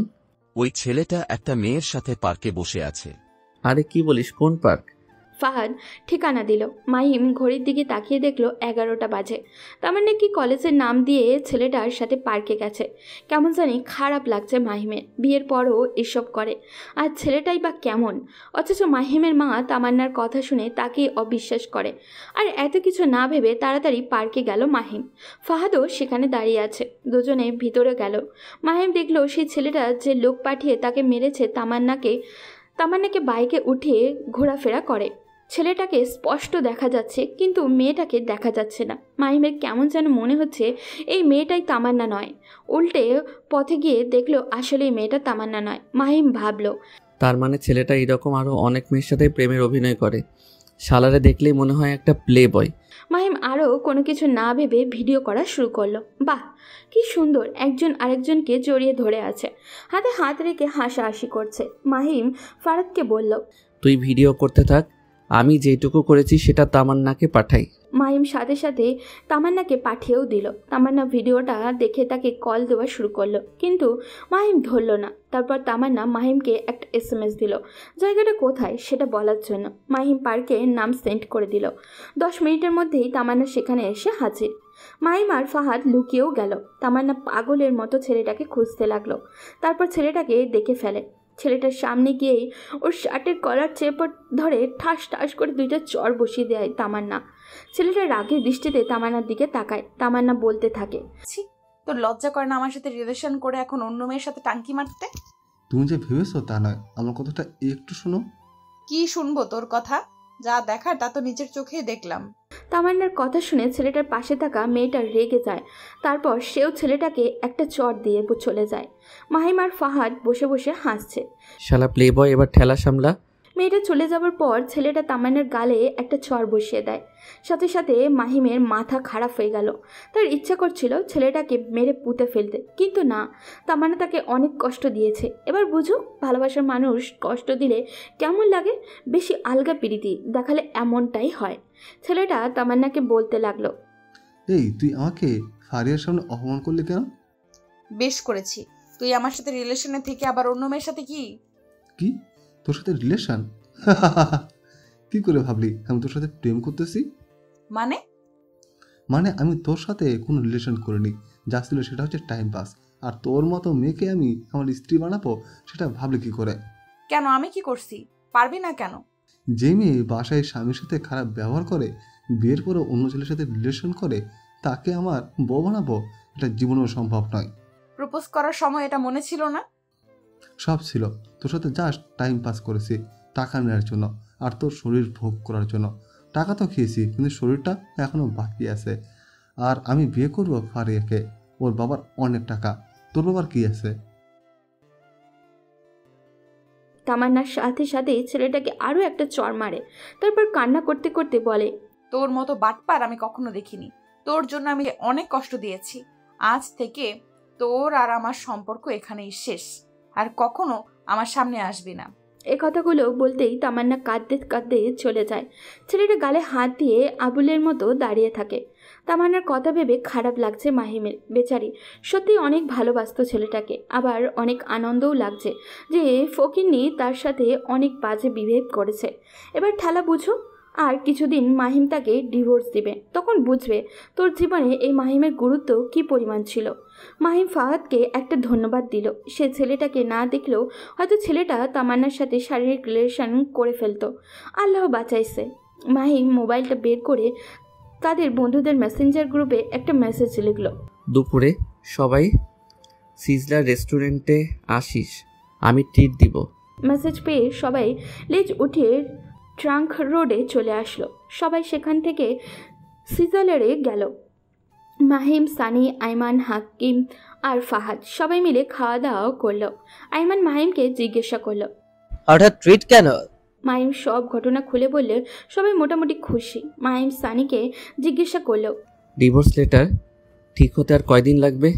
ওই ছেলেটা একটা মেয়ের সাথে পার্কে বসে আছে। আরে কি বলিস, কোন পার্ক? ফাহাদ ঠিকানা দিল। মাহিম ঘড়ির দিকে তাকিয়ে দেখলো 11টা বাজে। তার মানে কি কলেজের নাম দিয়ে ছেলেটার সাথে পার্কে গেছে। কেমন জানি খারাপ লাগছে মাহিমের। বিয়ের পরও এসব করে, আর ছেলেটাই বা কেমন। অথচ মাহিমের মা তামান্নার কথা শুনে তাকে অবিশ্বাস করে। আর এত কিছু না ভেবে তাড়াতাড়ি পার্কে গেল মাহিম। ফাহাদও সেখানে দাঁড়িয়ে আছে। দুজনে ভিতরে গেল। মাহিম দেখলো সেই ছেলেটা যে লোক পাঠিয়ে তাকে মেরেছে তামান্নাকে বাইকে উঠিয়ে ঘোরাফেরা করে। ছেলেটাকে স্পষ্ট দেখা যাচ্ছে, কিন্তু মেয়েটাকে দেখা যাচ্ছে না। মাহিমের কেমন যেন মনে হচ্ছে এই মেয়েটাই তামান্না নয়। উল্টে পথে গিয়ে দেখলো আসলে এই মেয়েটা তামান্না নয়। মাহিম ভাবলো, তার মানে ছেলেটা এরকম আরো অনেক মেয়ের সাথে প্রেমের অভিনয় করে। শালারে দেখলেই মনে হয় একটা প্লে বয়। মাহিম আরও কোনো কিছু না ভেবে ভিডিও করা শুরু করলো। বাহ, কি সুন্দর, একজন আরেকজনকে জড়িয়ে ধরে আছে, হাতে হাত রেখে হাসাহাসি করছে। মাহিম ফারাদকে বলল, তুই ভিডিও করতে থাক, আমি যেটুকু করেছি সেটা তামান্নাকে পাঠাই। মাহিম সাথে সাথে তামান্নাকে পাঠিয়েও দিল। তামান্না ভিডিওটা দেখে তাকে কল দেওয়া শুরু করলো, কিন্তু মাহিম ধরল না। তারপর তামান্না মাহিমকে একটা SMS দিল জায়গাটা কোথায় সেটা বলার জন্য। মাহিম পার্কে নাম সেন্ড করে দিল। 10 মিনিটের মধ্যেই তামান্না সেখানে এসে হাজির। মাহিম আর ফাহাদ লুকিয়েও গেল। তামান্না পাগলের মতো ছেলেটাকে খুঁজতে লাগলো। তারপর ছেলেটাকে দেখে ফেলে। ছেলেটার সামনে গিয়েই ওর শার্টের কলার চেপে ধরে ঠাস ঠাস করে 2টা চড় বসিয়ে দেয় তামান্না। ছেলেটা রাগের দৃষ্টিতে তামান্নার দিকে তাকায়। তামান্না বলতে থাকে, তোর লজ্জা করে না আমার সাথে রিলেশন করে এখন অন্য মেয়ের সাথে টাঙ্কি মারতে? তুমি যে ভেবেছো তা নয়, আমার কথাটা একটু শোনো। কি শুনবো তোর কথা? যা দেখার তা তো নিজের চোখেই দেখলাম। তামান্নার কথা শুনে ছেলেটার পাশে থাকা মেয়েটা রেগে যায়। তারপর সেও ছেলেটাকে একটা চড় দিয়ে চলে যায়। মাহিম আর ফাহাদ বসে বসে হাসছে। শালা প্লে বয়, এবার ঠেলা সামলা। মেয়েটা চলে যাবার পর ছেলেটা তামান্নার গালে একটা চড় বসিয়ে দেয়। সাথে সাথে মাহিমের মাথা খারাপ হয়ে গেল। তার ইচ্ছা করছিল ছেলেটাকে মেরে পুঁতে ফেলতে, কিন্তু না, তামান্না তাকে অনেক কষ্ট দিয়েছে। এবার বুঝো, ভালোবাসার মানুষ কষ্ট দিলে কেমন লাগে। বেশি আলগা প্রীতি দেখালে এমনটাই হয়। ছেলেটা তামান্নাকে বলতে লাগলো, এই তুই আমাকে ফারিয়ার সামনে অপমান করলি কেন? বেশ করেছি। তুই আমার সাথে রিলেশনে থেকে আবার অন্য মেয়ের সাথে কি তোর সাথে রিলেশন? কি করে ভাবলি আমি তোর সাথে প্রেম করতেছি? মানে আমি তোর সাথে কোনো রিলেশন করিনি। যা ছিল সেটা হচ্ছে টাইম পাস। আর তোর মতো মেয়েকে আমি আমার স্ত্রী বানাবো সেটা ভাবলি কি করে? কেন, আমি কি করছি? পারবি না কেন? যে মেয়ে বাসায় স্বামীর সাথে খারাপ ব্যবহার করে, বিয়ের পরে অন্য ছেলের সাথে রিলেশন করে, তাকে আমার বউ বানাবো, এটা জীবনেও সম্ভব নয়। প্রপোজ করার সময় এটা মনে ছিল না? সব ছিল। তোর সাথে জাস্ট টাইম পাস করেছি, টাকা নেওয়ার জন্য আর তোর শরীর ভোগ করার জন্য। টাকা তো খেয়েছি, কিন্তু শরীরটা এখনো বাকি আছে। আর আমি বিয়ে করবো ফারিয়াকে। ওর বাবার অনেক টাকা, তোর বাবার কি আছে? তামান্নার সাথে সাথে ছেলেটাকে আরও একটা চড় মারে। তারপর কান্না করতে করতে বলে, তোর মতো বাটপার আমি কখনো দেখিনি। তোর জন্য আমি অনেক কষ্ট দিয়েছি। আজ থেকে তোর আর আমার সম্পর্ক এখানেই শেষ। আর কখনো আমার সামনে আসবি না। এ কথাগুলো বলতেই তামান্না কাঁদতে কাঁদতে চলে যায়। ছেলেটা গালে হাত দিয়ে আবুলের মতো দাঁড়িয়ে থাকে। তামান্নার কথা ভেবে খারাপ লাগছে মাহিমের। বেচারি সত্যি অনেক ভালোবাসতো ছেলেটাকে, আবার অনেক আনন্দও লাগছে যে ফকিন্নি তার সাথে অনেক বাজে বিহেভ করেছে। এবার ঠেলা বুঝো, আর কিছুদিন মাহিম তাকে ডিভোর্স দিবে, তখন বুঝবে তোর জীবনে এই মাহিমের গুরুত্ব কি পরিমাণ ছিল। মাহিম ফাহাদকে একটা ধন্যবাদ দিল। সে ছেলেটাকে না দেখলেও হয়তো ছেলেটা তামান্নার সাথে শারীরিক রিলেশন করে ফেলতো। আল্লাহ বাঁচাইছে। মাহিম মোবাইলটা বের করে তাদের বন্ধুদের মেসেঞ্জার গ্রুপে একটা মেসেজ লিখলো, দুপুরে সবাই সিজলার রেস্টুরেন্টে আসিস, আমি ট্রিট দিব। মেসেজ পেয়ে সবাই লেজ উঠে ট্রাঙ্ক রোডে চলে আসলো। সবাই সেখান থেকে সিজলারে গেল। মাহিম, সানি, আইমান, হাকিম আর ফাহাদ সবাই মিলে খাওয়া দাওয়া করলো। আইমান মাহিমকে জিজ্ঞাসা করলো, হঠাৎ ট্রিট কেন? মাহিম সব ঘটনা খুলে বললে সবাই মোটামুটি খুশি। মাহিম সানিকে জিজ্ঞাসা করলো, ডিভোর্স লেটার ঠিক হতে আর কয়দিন লাগবে?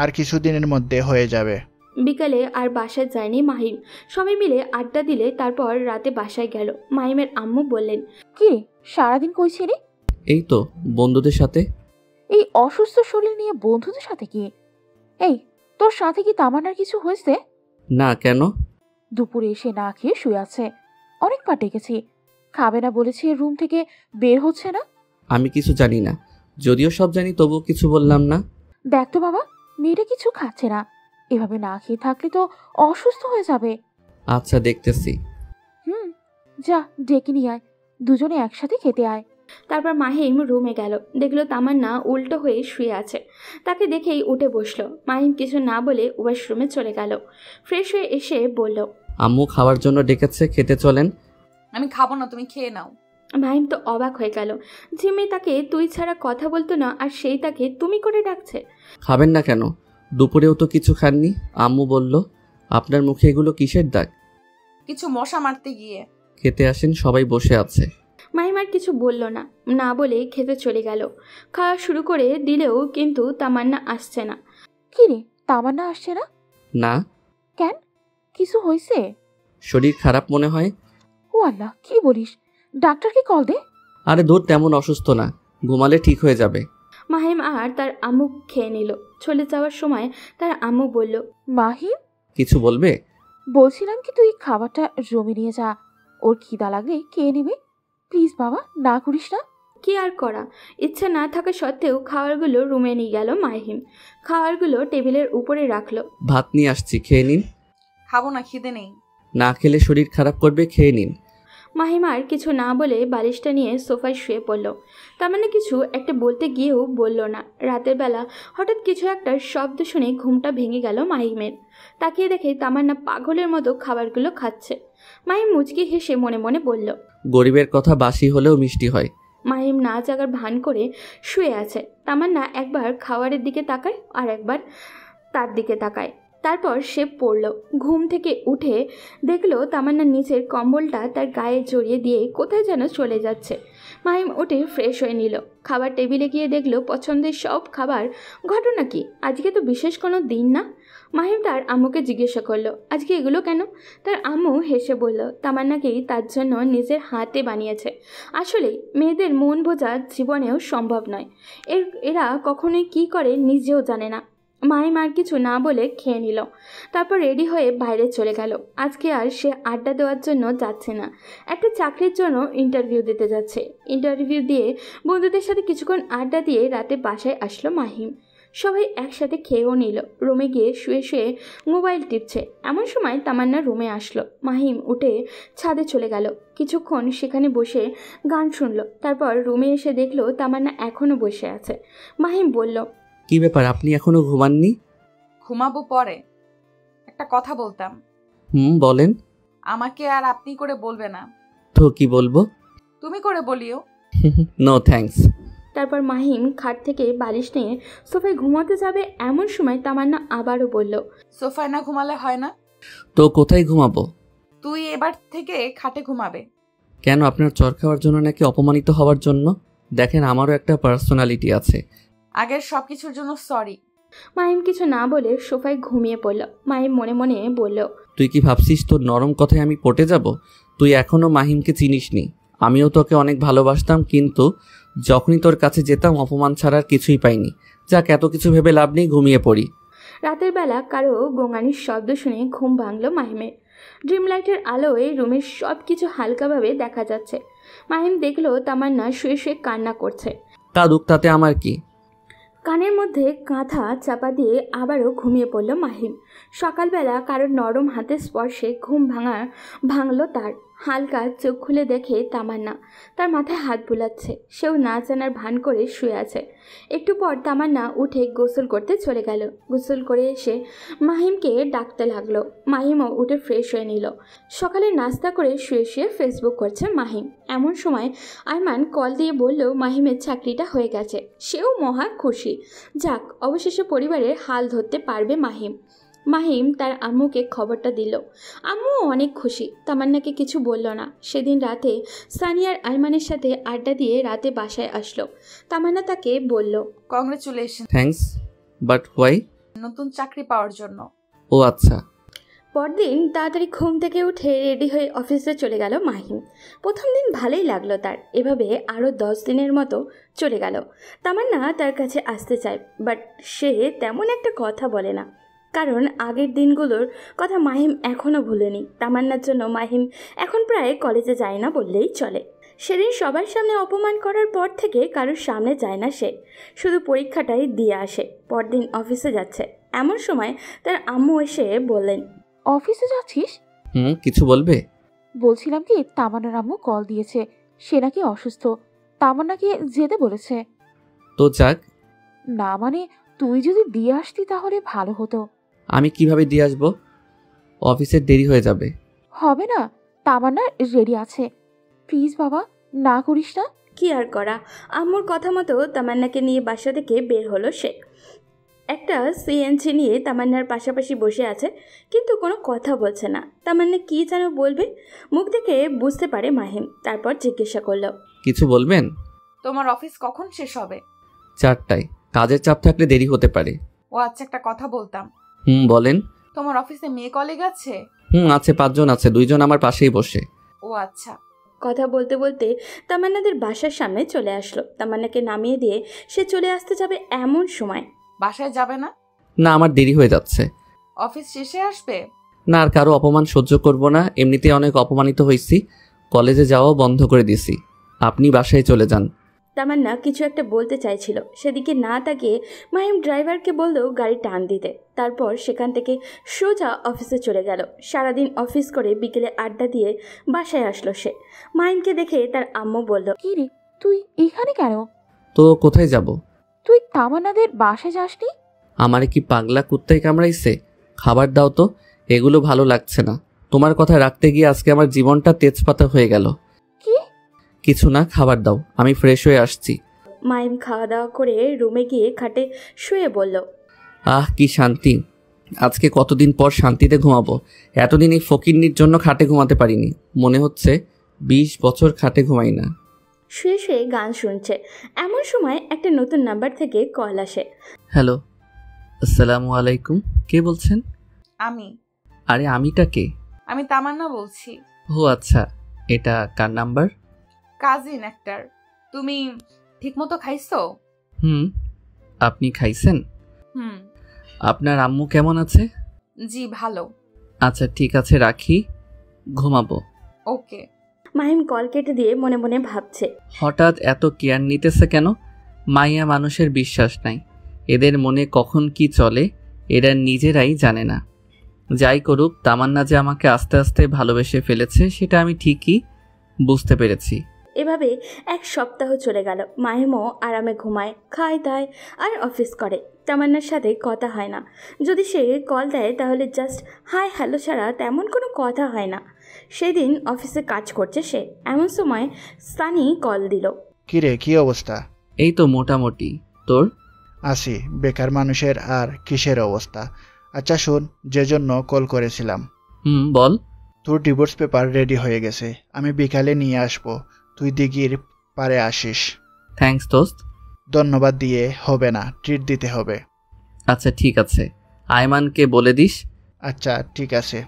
আর কিছুদিনের মধ্যে হয়ে যাবে। বিকালে আর বাসায় যায়নি মাহিম। সবাই মিলে আড্ডা দিলে তারপর রাতে বাসায় গেল। মাহিমের আম্মু বললেন, কি রে, সারাদিন কই ছিলি? এই তো বন্ধুদের সাথে। এই অসুস্থ শরীর নিয়ে বন্ধুদের সাথে কি? এই, তোর সাথে কি তামান্নার কিছু হয়েছে? না, কেন? দুপুরে এসে না খেয়ে শুয়ে আছে। অনেকবার ডেকেছি, খাবে না বলেছি, রুম থেকে বের হচ্ছে না। আমি কিছু জানি না, যদিও সব জানি তবুও কিছু বললাম না। দেখ তো বাবা, মেয়েটা কিছু খাচ্ছে না। এভাবে না খেয়ে থাকলে তো অসুস্থ হয়ে যাবে। আচ্ছা, দেখতেছি। যা ডেকে নিয়ে আয়, দুজনে একসাথে খেতে আয়। তারপর মাহিম রুমে গেল, দেখলো তামান্না উল্টো হয়ে শুয়ে আছে। তাকে দেখেই উঠে বসলো। মাহিম কিছু না বলে ওয়াশরুমে চলে গেল। ফ্রেশ হয়ে এসে বলল, আম্মু খাওয়ার জন্য ডেকেছে, খেতে চলেন। আমি খাবো না, তুমি খেয়ে নাও। মাহিম তো অবাক হয়ে গেল। যে মেয়ে তাকে তুই ছাড়া কথা বলতো না, আর সেই তাকে তুমি করে ডাকছে। খাবেন না কেন? দুপুরেও তো কিছু খাননি। আম্মু বলল, আপনার মুখে এগুলো কিসের দাগ? কিছু মশা মারতে গিয়ে। খেতে আসেন, সবাই বসে আছে। মাহিম আর কিছু বলল না, না বলে খেতে চলে গেল। খাওয়া শুরু করে দিলেও কিন্তু তামান্না আসছে না। কি রে, তামান্না আসছে না? না। কেন, কিছু হয়েছে? শরীর খারাপ মনে হয়। ও আল্লাহ, কি বলিস? ডাক্তারকে কল দে। আরে দূর, তেমন অসুস্থ না, ঘুমালে ঠিক হয়ে যাবে। মাহিম আর তার আম্মু খেয়ে নিল। চলে যাওয়ার সময় তার আম্মু বলল, মাহিম, কিছু বলবে? বলছিলাম কি তুই খাবারটা রুমে নিয়ে যা, ওর খিদা লাগলে কে নেবে। প্লিজ বাবা, না করিস না। কি আর করা, ইচ্ছা না থাকা সত্ত্বেও খাবারগুলো রুমে নিয়ে গেল মাহিম। খাবারগুলো টেবিলের উপরে রাখলো। ভাত নিয়ে আসছি, খেয়ে নিন। খাবো না, খিদে নেই। না খেলে শরীর খারাপ করবে, খেয়ে নিন। মাহিম আর কিছু না বলে বালিশটা নিয়ে সোফায় শুয়ে পড়ল। তার মানে কিছু একটা বলতে গিয়েও বলল না। রাতের বেলা হঠাৎ কিছু একটা শব্দ শুনে ঘুমটা ভেঙে গেল মাহিমের। তাকিয়ে দেখে তামান্না পাগলের মতো খাবারগুলো খাচ্ছে। মাহিম মুচকি হেসে মনে মনে বলল, গরিবের কথা বাসি হলেও মিষ্টি হয়। মাহিম না জাগার ভান করে শুয়ে আছে। তামান্না একবার খাবারের দিকে তাকায় আর একবার তার দিকে তাকায়। তারপর সে পড়ল। ঘুম থেকে উঠে দেখলো তামান্নার নিচের কম্বলটা তার গায়ে জড়িয়ে দিয়ে কোথায় যেন চলে যাচ্ছে। মাহিম উঠে ফ্রেশ হয়ে নিল। খাবার টেবিলে গিয়ে দেখলো পছন্দের সব খাবার। ঘটনা কি, আজকে তো বিশেষ কোনো দিন না? মাহিম তার আম্মুকে জিজ্ঞাসা করলো, আজকে এগুলো কেন? তার আম্মু হেসে বলল, তামান্নাকেই তার জন্য নিজের হাতে বানিয়েছে। আসলে মেয়েদের মন বোঝা জীবনেও সম্ভব নয়। এরা কখনোই কি করে নিজেও জানে না। মাহিম আর কিছু না বলে খেয়ে নিল। তারপর রেডি হয়ে বাইরে চলে গেল। আজকে আর সে আড্ডা দেওয়ার জন্য যাচ্ছে না, একটা চাকরির জন্য ইন্টারভিউ দিতে যাচ্ছে। ইন্টারভিউ দিয়ে বন্ধুদের সাথে কিছুক্ষণ আড্ডা দিয়ে রাতে বাসায় আসলো মাহিম। সবাই একসাথে খেয়েও নিল। রুমে গিয়ে শুয়ে শুয়ে মোবাইল টিপছে। এমন সময় তামান্না রুমে আসলো। মাহিম উঠে ছাদে চলে গেল। কিছুক্ষণ সেখানে বসে গান শুনলো। তারপর রুমে এসে দেখলো তামান্না এখনও বসে আছে। মাহিম বলল, কি ব্যাপার, আপনি এখনো ঘুমাননি? ঘুমাবো পরে, একটা কথা বলতাম। বলেন। আমাকে আর আপনি করে বলবে না। তো কি বলবো? তুমি করে বলিও। No thanks. তারপর মাহিম খাট থেকে বালিশ নিয়ে সোফায় ঘুমাতে যাবে। এমন সময় তামান্না আবারও বলল, সোফায় না ঘুমালে হয় না? তো কোথায় ঘুমাবো? তুই এবার থেকে খাটে ঘুমাবে। কেন, আপনার চর খাওয়ার জন্য নাকি অপমানিত হওয়ার জন্য? দেখেন, আমারও একটা পার্সোনালিটি আছে। আগের সবকিছুর জন্য সরি। মাহিম কিছু না বলে সোফায় ঘুমিয়ে পড়ল। মাহিম মনে মনে বলল, তুই কি ভাবছিস তোর নরম কথায় আমি পটে যাব? তুই এখনো মাহিমকে চিনিসনি। আমিও তোকে অনেক ভালোবাসতাম, কিন্তু যখনই তোর কাছে যেতাম অপমান ছাড়া আর কিছুই পাইনি। যাক, এত কিছু ভেবে লাভ নেই, ঘুমিয়ে পড়ি। রাতের বেলা কারো গোঙানির শব্দ শুনে ঘুম ভাঙল মাহিমের। ড্রিম লাইটের আলোয় রুমের সব কিছু হালকাভাবে দেখা যাচ্ছে। মাহিম দেখলো তামান্না শুয়ে শুয়ে কান্না করছে। কাঁদুক, তাতে আমার কি? কানের মধ্যে কাঁথা চাপা দিয়ে আবারও ঘুমিয়ে পড়ল মাহিম। সকালবেলা কারোর নরম হাতের স্পর্শে ঘুম ভাঙল তার। হালকা চোখ খুলে দেখে তামান্না তার মাথায় হাত বুলাচ্ছে। সেও না জানার ভান করে শুয়ে আছে। একটু পর তামান্না উঠে গোসল করতে চলে গেল। গোসল করে এসে মাহিমকে ডাকতে লাগলো। মাহিমও উঠে ফ্রেশ হয়ে নিল। সকালে নাস্তা করে শুয়ে শুয়ে ফেসবুক করছে মাহিম। এমন সময় আইমান কল দিয়ে বলল মাহিমের চাকরিটা হয়ে গেছে। সেও মহা খুশি। যাক, অবশেষে পরিবারের হাল ধরতে পারবে মাহিম। মাহিম তার আম্মুকে খবরটা দিল। আম্মুও অনেক খুশি। তামান্নাকে কিছু বলল না। সেদিন রাতে সানিয়ার আইমানের সাথে আড্ডা দিয়ে রাতে বাসায় আসলো। তামান্না তাকে বলল, কংগ্রেচুলেশন থ্যাঙ্কস, বাট হোয়াই? নতুন চাকরি পাওয়ার জন্য। ও আচ্ছা। পরদিন তাড়াতাড়ি ঘুম থেকে উঠে রেডি হয়ে অফিসে চলে গেল মাহিম। প্রথম দিন ভালোই লাগলো তার। এভাবে আরও 10 দিনের মতো চলে গেল। তামান্না তার কাছে আসতে চায়, বাট সে তেমন একটা কথা বলে না, কারণ আগের দিনগুলোর কথা মাহিম এখনও ভুলেনি। তামান্নার জন্য মাহিম এখন প্রায় কলেজে যায় না বললেই চলে। সেদিন সবার সামনে অপমান করার পর থেকে কারোর সামনে যায় না সে, শুধু পরীক্ষাটাই দিয়ে আসে। পরদিন অফিসে যাচ্ছে। এমন সময় তার আম্মু এসে বললেন, অফিসে যাচ্ছিস? কিছু বলবে? বলছিলাম কি, তামান্নার আম্মু কল দিয়েছে। সে নাকি অসুস্থ। তামান্নাকে যেতে বলেছে। তো যাক। না মানে, তুই যদি দিয়ে আসতি তাহলে ভালো হতো। আমি কিভাবে দিয়ে আসবো? অফিসের দেরি হয়ে যাবে। হবে না, তামান্না রেডি আছে। প্লিজ বাবা, না করিস না। কি আর করা, আম্মুর কথা মতো তামান্নাকে নিয়ে বাসা থেকে বের হলো সে। একটা সিএনজি নিয়ে তামান্নার পাশাপাশি বসে আছে, কিন্তু কোনো কথা বলছে না। তামান্না কি যেন বলবে, মুখ দেখে বুঝতে পারে মাহিম। তারপর জিজ্ঞাসা করলো, কিছু বলবেন? তোমার অফিস কখন শেষ হবে? 4টায়। কাজের চাপ থাকলে দেরি হতে পারে। ও আচ্ছা, একটা কথা বলতাম। বলেন। তোমার অফিসে মেয়ে কলিগ আছে? আছে, 5 জন আছে। 2 জন আমার পাশেই বসে। ও আচ্ছা। কথা বলতে বলতে তামান্নাদের বাসার সামনে চলে আসলো। তামান্নাকে নামিয়ে দিয়ে সে চলে আসতে যাবে এমন সময়, বাসায় যাবে না? না, আমার দেরি হয়ে যাচ্ছে। অফিস শেষে আসবে? না, আর কারো অপমান সহ্য করব না। এমনিতেই অনেক অপমানিত হয়েছি। কলেজে যাওয়াও বন্ধ করে দিছি। আপনি বাসায় চলে যান। তামান্না কিছু একটা বলতে চাইছিল, সেদিকে না তাকিয়ে মাহিম ড্রাইভারকে বলল গাড়ি টান দিতে। তারপর সেখান থেকে সোজা অফিসে চলে গেল। সারাদিন অফিস করে বিকেলে আড্ডা দিয়ে বাসায় আসলো সে। মাহিমকে দেখে তার আম্মু বলল, কি রে, তুই এখানে কেন? তো কোথায় যাব? তুই তামান্নাদের বাসায় যাসনি? আমারে কি পাগলা কুত্তায় কামড়াইছে? খাবার দাও তো। এগুলো ভালো লাগছে না। তোমার কথা রাখতে গিয়ে আজকে আমার জীবনটা তেজপাতা হয়ে গেল। কি? কিছু না, খাবার দাও, আমি ফ্রেশ হয়ে আসছি। মাহিম খাওয়া দাওয়া করে রুমে গিয়ে খাটে শুয়ে বলল, কি শান্তি। আজকে কতদিন পর শান্তিতে ঘুমাবো। এতদিন এই ফকিন্নির জন্য খাটে ঘুমাতে পারিনি। মনে হচ্ছে 20 বছর খাটে ঘুমাই না। শুয়ে শুয়ে গান শুনছে। এমন সময় একটা নতুন নাম্বার থেকে কল আসে। হ্যালো, আসসালামু আলাইকুম। কে বলছেন? আমি। আরে আমিটা কে? আমি তামান্না বলছি। ও আচ্ছা, এটা কার নাম্বার? কাজিন একটার। তুমি ঠিকমতো খাইছো? আপনি খাইছেন? আপনার আম্মু কেমন আছে? জি ভালো। আচ্ছা ঠিক আছে, রাখি, ঘুমাবো। ওকে। মাহিম কল কেটে দিয়ে মনে মনে ভাবছে, হঠাৎ এত কেয়ার নিতেছে কেন? মাইয়া মানুষের বিশ্বাস নাই। এদের মনে কখন কি চলে এরা নিজেরাই জানে না। যাই করুক, তামান্না যে আমাকে আস্তে আস্তে ভালোবেসে ফেলেছে সেটা আমি ঠিকই বুঝতে পেরেছি। এভাবে 1 সপ্তাহ চলে গেল। মাহিমও আরামে ঘুমায়, খায় দায় আর অফিস করে। তামান্নার সাথে কথা হয় না। যদি সে কল দেয় তাহলে জাস্ট হাই হ্যালো ছাড়া তেমন কোনো কথা হয় না। সেদিন অফিসে কাজ করছে সে। এমন সময় সানি কল দিল। কিরে, কি অবস্থা? এই তো মোটামুটি। তোর? আছি। বেকার মানুষের আর কিসের অবস্থা। আচ্ছা শোন, যে জন্য কল করেছিলাম। বল। তোর ডিভোর্স পেপার রেডি হয়ে গেছে। আমি বিকালে নিয়ে আসবো, তুই দিঘির পারে আসিস। থ্যাঙ্কস দোস্ত। ধন্যবাদ দিয়ে হবে না, ট্রিট দিতে হবে। আচ্ছা ঠিক আছে, আয়মানকে বলে দিস। আচ্ছা ঠিক আছে।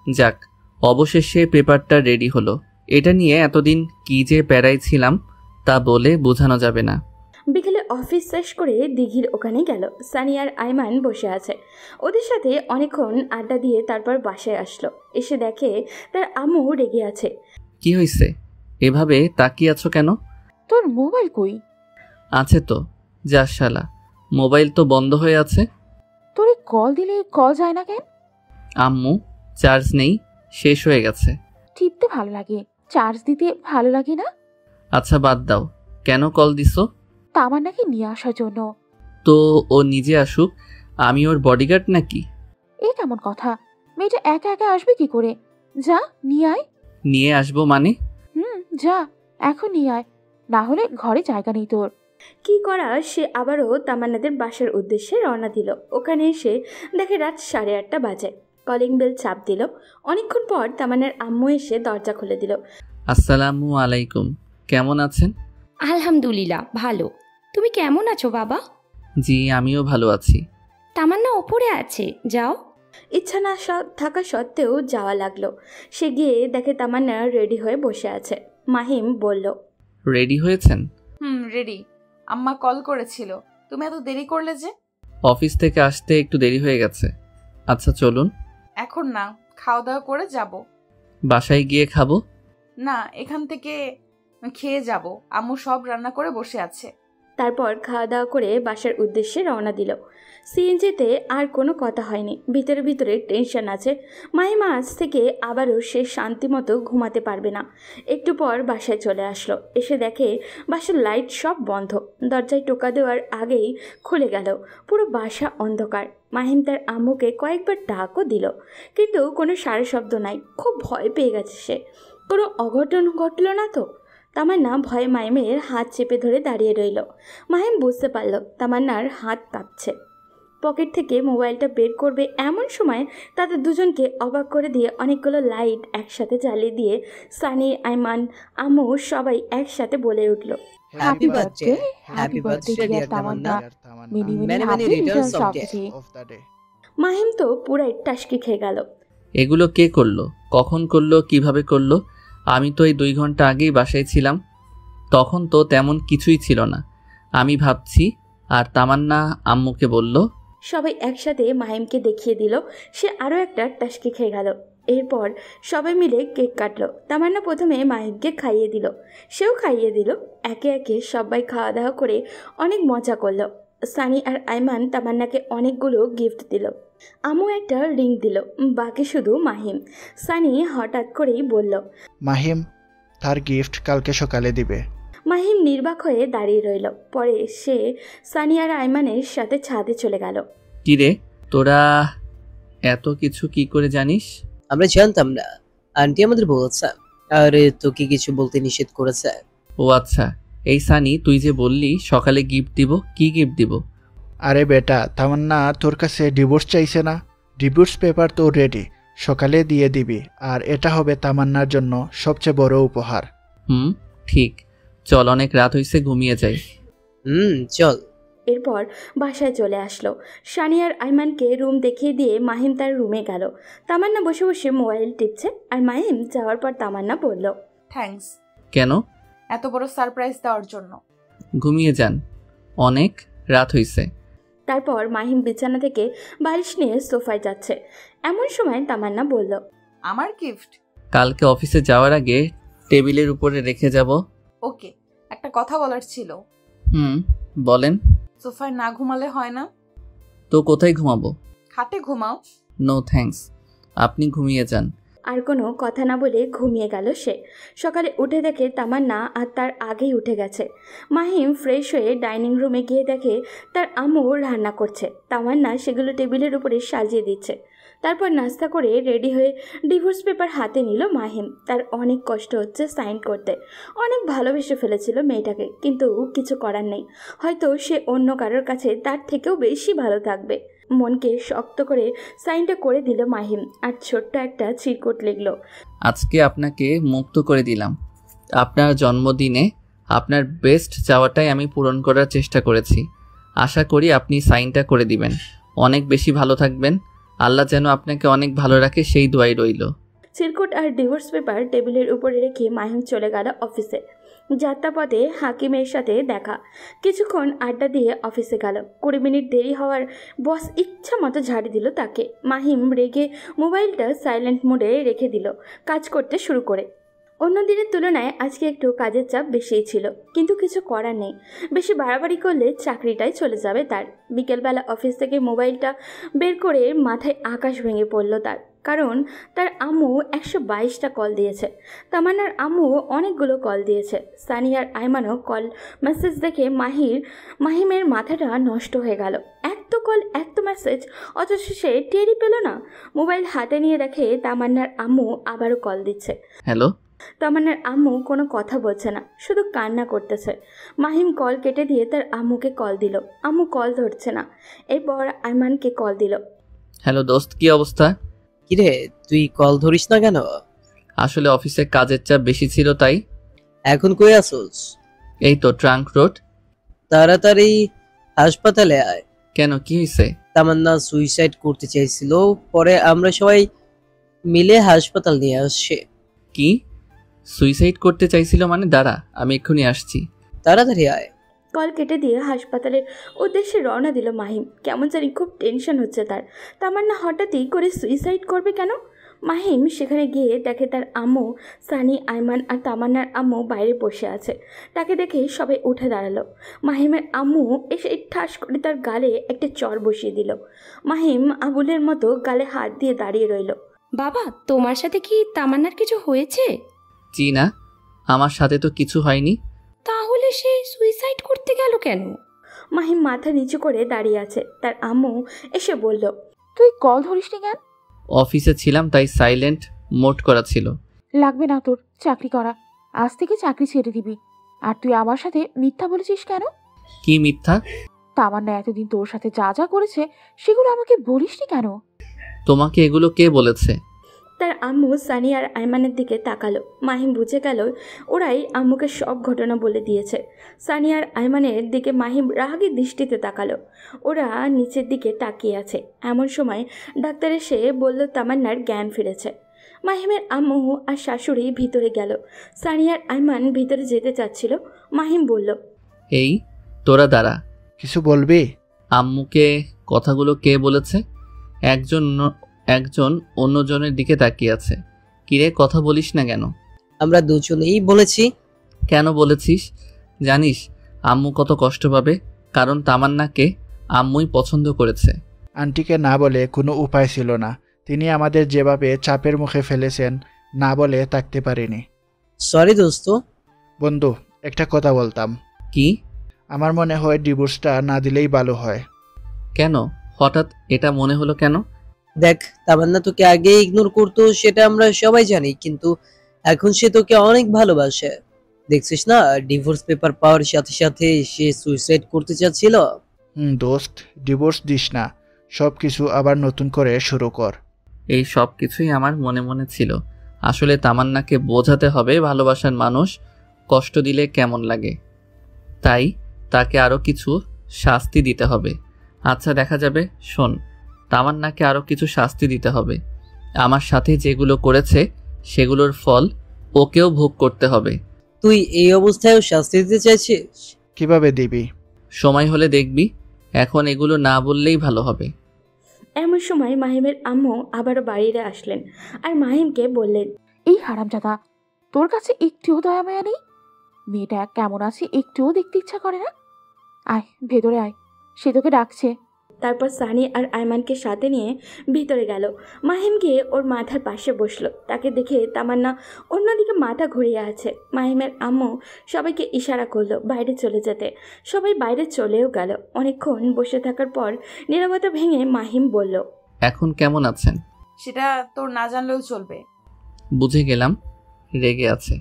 যাক, অবশেষে পেপারটা রেডি হলো। এটা নিয়ে এতদিন কি যে প্যারায় ছিলাম তা বলে বোঝানো যাবে না। বিকেলে অফিস শেষ করে দিঘির ওখানে গেল। সানি আর আইমান বসে আছে। ওদের সাথে অনেকক্ষণ আড্ডা দিয়ে তারপর বাসায় আসলো। এসে দেখে তার আম্মু রেগে আছে। কি হয়েছে? এভাবে তাকিয়ে আছো কেন? তোর মোবাইল কই? আছে তো। যা শালা, মোবাইল তো বন্ধ হয়ে আছে। তোরে কল দিলে কল যায় না কেন? আম্মু, চার্জ নেই, শেষ হয়ে গেছে। টিপতে ভালো লাগে, চার্জ দিতে ভালো লাগে না? আচ্ছা বাদ দাও, কেন কল দিছো? তামান্নাকে নিয়ে আসার জন্য। তো ও নিজে আসুক, আমি ওর বডিগার্ড নাকি? এই কেমন কথা? মেয়েটা একা একা আসবে কি করে? যা নিয়ে আয়। নিয়ে আসবো মানে? যা, এখন নিয়ে আয়, না হলে ঘরে জায়গা নেই তোর। কি করা, সে আবারও তামান্নাদের বাসার উদ্দেশ্যে রওনা দিল। ওখানে এসে দেখে রাত 8:30 বাজে। কলিং বেল চাপ দিল। অনেকক্ষণ পর তামান্নার আম্মু এসে দরজা খুলে দিল। আসসালামু আলাইকুম, কেমন আছেন? আলহামদুলিল্লাহ ভালো। তুমি কেমন আছো বাবা? জি আমিও ভালো আছি। তামান্না ওপরে আছে, যাও। ইচ্ছা না থাকা সত্ত্বেও যাওয়া লাগলো। সে গিয়ে দেখে তামান্না রেডি হয়ে বসে আছে। মাহিম বলল, রেডি হয়েছেন? রেডি। আম্মা কল করেছিল, তুমি এত দেরি করলে যে? অফিস থেকে আসতে একটু দেরি হয়ে গেছে। আচ্ছা চলুন। এখন না, খাওয়া দাওয়া করে যাব। বাসায় গিয়ে খাবো? না, এখান থেকে খেয়ে যাব। আম্মু সব রান্না করে বসে আছে। তারপর খাওয়া দাওয়া করে বাসার উদ্দেশ্যে রওনা দিল। সিএনজিতে আর কোনো কথা হয়নি। ভিতরে ভিতরে টেনশন আছে। মাহিমা আজ থেকে আবারও সে শান্তিমতো ঘুমাতে পারবে না। একটু পর বাসায় চলে আসলো। এসে দেখে বাসার লাইট সব বন্ধ। দরজায় টোকা দেওয়ার আগেই খুলে গেল। পুরো বাসা অন্ধকার। মাহিম তার আম্মুকে কয়েকবার ডাকও দিল, কিন্তু কোনো সারা শব্দ নাই। খুব ভয় পেয়ে গেছে সে। কোনো অঘটন ঘটল না তো? তামান্না ভয়ে মাহিমের হাত চেপে ধরে দাঁড়িয়ে রইল। মাহিম বুঝতে পারল তামান্নার হাত কাঁপছে। পকেট থেকে মোবাইলটা বের করবে এমন সময় তাদের দুজনকে অবাক করে দিয়ে অনেকগুলো লাইট একসাথে জ্বালিয়ে দিয়ে সানি, আইমান, আম্মু সবাই একসাথে বলে উঠল, happy birthday, happy birthday dear Tamanna, many many many returns of day. Mahim তো পুরাই টাসকি খেয়ে গেল। এগুলো কে করলো, কখন করলো, কিভাবে করলো? আমি তো এই 2 ঘন্টা আগেই বাসায় ছিলাম, তখন তো তেমন কিছুই ছিল না। আমি ভাবছি। আর তামান্না আম্মুকে বলল। সবাই একসাথে মাহিমকে দেখিয়ে দিল। সে আরও একটা টাসকি খেয়ে গেল। এরপর সবাই মিলে কেক কাটলো। তামান্না প্রথমে মাহিমকে খাইয়ে দিল, সেও খাইয়ে দিল। একে একে সবাই খাওয়া দাওয়া করে অনেক মজা করলো। সানি আর আইমান তামান্নাকে অনেকগুলো গিফট দিল। আম্মু একটা রিং দিল, বাকি শুধু মাহিম। সানি হঠাৎ করেই বলল, মাহিম তার গিফট কালকে সকালে দিবে। মাহিম নির্বাক হয়ে দাঁড়িয়ে রইল। পরে সে সানি আর আইমানের সাথে ছাদে চলে গেল। কিরে তোরা এত কিছু কি করে জানিস? আমরা জানতাম না, আন্টি আমাদের বলেছে। আরে তোকে কিছু বলতে নিষেধ করেছে। ও আচ্ছা, এই সানি তুই যে বললি সকালে গিফট দিব, কি গিফট দিব? আরে বেটা, তামান্না তোর কাছে ডিভোর্স চাইছে না? ডিভোর্স পেপার তো রেডি, সকালে দিয়ে দিবি। আর এটা হবে তামান্নার জন্য সবচেয়ে বড় উপহার। ঠিক, চল অনেক রাত হইছে, ঘুমিয়ে যাই। চল। এরপর বাসায় চলে আসলো। সানি আর আইমানকে রুম দেখিয়ে দিয়ে মাহিম তার রুমে গেল। তামান্না বসে বসে মোবাইল টিপছে। আর মাহিম যাওয়ার পর তামান্না বলল, থ্যাঙ্কস। কেন? এত বড় সারপ্রাইজ দেওয়ার জন্য। ঘুমিয়ে যান, অনেক রাত হইছে। তারপর মাহিম বিছানা থেকে বালিশ নিয়ে সোফায় যাচ্ছে। এমন সময় তামান্না বলল, আমার গিফট কালকে অফিসে যাওয়ার আগে টেবিলের উপরে রেখে যাব। ওকে, একটা কথা বলার ছিল। বলেন। সোফায় না ঘুমালে হয় না? তো কোথায় ঘুমাবো? খাটে ঘুমাও। নো থ্যাঙ্কস, আপনি ঘুমিয়ে যান। আর কোনো কথা না বলে ঘুমিয়ে গেল সে। সকালে উঠে দেখে তামান্না আর তার আগেই উঠে গেছে। মাহিম ফ্রেশ হয়ে ডাইনিং রুমে গিয়ে দেখে তার আম্মু রান্না করছে। তামান্না সেগুলো টেবিলের উপরে সাজিয়ে দিচ্ছে। তারপর নাস্তা করে রেডি হয়ে ডিভোর্স পেপার হাতে নিল মাহিম। তার অনেক কষ্ট হচ্ছে সাইন করতে। অনেক ভালোবেসে ফেলেছিল মেয়েটাকে, কিন্তু কিছু করার নেই। হয়তো সে অন্য কারোর কাছে তার থেকেও বেশি ভালো থাকবে। মনকে শক্ত করে সাইনটা করে দিল মাহিম, আর ছোট্ট একটা চিরকুট লিখল, আজকে আপনাকে মুক্ত করে দিলাম। আপনার জন্মদিনে আপনার বেস্ট চাওয়াটাই আমি পূরণ করার চেষ্টা করেছি। আশা করি আপনি সাইনটা করে দিবেন। অনেক বেশি ভালো থাকবেন। আল্লাহ যেন আপনাকে অনেক ভালো রাখে, সেই দোয়াই রইল। চিরকুট আর ডিভোর্স পেপার টেবিলের উপরে রেখে মাহিম চলে গেল অফিসে। যাত্রাপথে হাকিমের সাথে দেখা। কিছুক্ষণ আড্ডা দিয়ে অফিসে গেল। 20 মিনিট দেরি হওয়ার বস ইচ্ছা মতো ঝাড়ি দিল তাকে। মাহিম রেগে মোবাইলটা সাইলেন্ট মোডে রেখে দিল, কাজ করতে শুরু করে। অন্য দিনের তুলনায় আজকে একটু কাজের চাপ বেশিই ছিল, কিন্তু কিছু করার নেই। বেশি বাড়াবাড়ি করলে চাকরিটাই চলে যাবে তার। বিকেলবেলা অফিস থেকে মোবাইলটা বের করে মাথায় আকাশ ভেঙে পড়ল তার। কারণ তার আম্মু 122টা কল দিয়েছে। তামান্নার আম্মু অনেকগুলো কল দিয়েছে। সানি আর আইমানও কল মেসেজ দেখে মাহিমের মাথাটা নষ্ট হয়ে গেল। এত কল, এত মেসেজ, অথচ সে টেরই পেল না। মোবাইল হাতে নিয়ে দেখে তামান্নার আম্মু আবারও কল দিচ্ছে। হ্যালো। তামান্নার আম্মু কোনো কথা বলছে না, শুধু কান্না করতেছে। মাহিম কল কেটে দিয়ে তার আম্মুকে কল দিল। আম্মু কল ধরছে না। এরপর আইমানকে কল দিল। হ্যালো দোস্ত, কি অবস্থা? কিরে, তুই কল ধরিস না কেন? আসলে অফিসে কাজের চাপ বেশি ছিল তাই। এখন কই আসোস? এই তো ট্রাঙ্ক রোড। তাড়াতাড়ি হাসপাতালে আয়। কেন, কি হয়েছে? তামান্না সুইসাইড করতে চাইছিল, পরে আমরা সবাই মিলে হাসপাতাল নিয়ে আসছে। কি সুইসাইড করতে চাইছিল মানে? দাঁড়া, আমি এক্ষুনি আসছি। তাড়াতাড়ি আয়। কল কেটে দিয়ে হাসপাতালের উদ্দেশ্যে রওনা দিল মাহিম। কেমন জানি খুব টেনশন হচ্ছে তার। তামান্না হঠাৎই করে সুইসাইড করবে কেন? মাহিম সেখানে গিয়ে দেখে তার আম্মু, সানি, আইমান আর তামান্নার আম্মু বাইরে বসে আছে। তাকে দেখে সবাই উঠে দাঁড়ালো। মাহিমের আম্মু এসে ঠাস করে তার গালে একটা চর বসিয়ে দিল। মাহিম আবুলের মতো গালে হাত দিয়ে দাঁড়িয়ে রইল। বাবা, তোমার সাথে কি তামান্নার কিছু হয়েছে? জি না, আমার সাথে তো কিছু হয়নি। তাহলে সে সুইসাইড করতে গেল কেন? মাহিম মাথা নিচু করে দাঁড়িয়ে আছে। তার আম্মু এসে বলল, তুই কল ধরিসনি কেন? অফিসে ছিলাম তাই সাইলেন্ট মোড করা ছিল। লাগবে না তোর চাকরি করা, আজ থেকে চাকরি ছেড়ে দিবি। আর তুই আমার সাথে মিথ্যা বলেছিস কেন? কি মিথ্যা? তামান্না এতদিন তোর সাথে যা যা করেছে সেগুলো আমাকে বলিসনি কেন? তোমাকে এগুলো কে বলেছে? তার আম্মু সানি আর আইমানের দিকে তাকালো। মাহিম বুঝে গেল ওরাই আম্মুকে সব ঘটনা বলে দিয়েছে। সানি আর আইমানের দিকে মাহিম রাগী দৃষ্টিতে তাকালো। ওরা নিচের দিকে তাকিয়ে আছে। এমন সময় ডাক্তার এসে বলল তামান্নার জ্ঞান ফিরেছে। মাহিমের আম্মু আর শাশুড়ি ভিতরে গেল। সানি আর আইমান ভিতরে যেতে চাচ্ছিল। মাহিম বলল, এই তোরা দাঁড়া। কিছু বলবি? আম্মুকে কথাগুলো কে বলেছে? একজন অন্যজনের দিকে তাকিয়ে আছে। কিরে, কথা বলিস না কেন? আমরা দুজনেই বলেছি। কেন বলেছিস? জানিস আম্মু কত কষ্ট পাবে, কারণ তামান্নাকে আম্মুই পছন্দ করেছে। আন্টিকে না বলে কোনো উপায় ছিল না। তিনি আমাদের যেভাবে চাপের মুখে ফেলেছেন, না বলে থাকতে পারিনি। সরি দোস্ত। বন্ধু, একটা কথা বলতাম। কি? আমার মনে হয় ডিভোর্সটা না দিলেই ভালো হয়। কেন হঠাৎ এটা মনে হলো কেন? দেখ, তামান্না তোকে আগে ইগনোর করতো, সেটা আমরা সবাই জানি, কিন্তু এখন সে তোকে অনেক ভালোবাসে। দেখছিস না, ডিভোর্স পেপার পাওয়ার সাথে সাথে সে সুইসাইড করতে চাচ্ছিল। দোস্ত, ডিভোর্স দিস না, সব কিছু আবার নতুন করে শুরু কর। এই সব কিছুই আমার মনে মনে ছিল। আসলে তামান্নাকে বোঝাতে হবে ভালোবাসার মানুষ কষ্ট দিলে কেমন লাগে, তাই তাকে আরও কিছু শাস্তি দিতে হবে। আচ্ছা, দেখা যাবে। শোন, তামান্নাকে আরও কিছু শাস্তি দিতে হবে। আমার সাথে যেগুলো করেছে সেগুলোর ফল ওকেও ভোগ করতে হবে। তুই এই অবস্থায়ও শাস্তি দিতে চাইছিস? কিভাবে দিবি? সময় হলে দেখবি। এখন এগুলো না বললেই ভালো হবে। এমন সময় মাহিমের আম্মু আবারও বাইরে আসলেন আর মাহিমকে বললেন, এই হারামজাদা, তোর কাছে একটুও দয়া মায়া নেই? মেয়েটা কেমন আছে একটুও দেখতে ইচ্ছা করে না? আয় ভেতরে আয়, সে তোকে ডাকছে। তারপর সানি আর আইমানকে সাথে নিয়ে ভিতরে গেল। মাহিম গিয়ে ওর মাথার পাশে বসলো। তাকে দেখে তামান্না অন্যদিকে মাথা ঘুরিয়ে আছে। মাহিমের আম্মু সবাইকে ইশারা করলো বাইরে চলে যেতে। সবাই বাইরে চলেও গেল। অনেকক্ষণ বসে থাকার পর নীরবতা ভেঙে মাহিম বলল, এখন কেমন আছেন? সেটা তোর না জানলেও চলবে। বুঝে গেলাম রেগে আছে।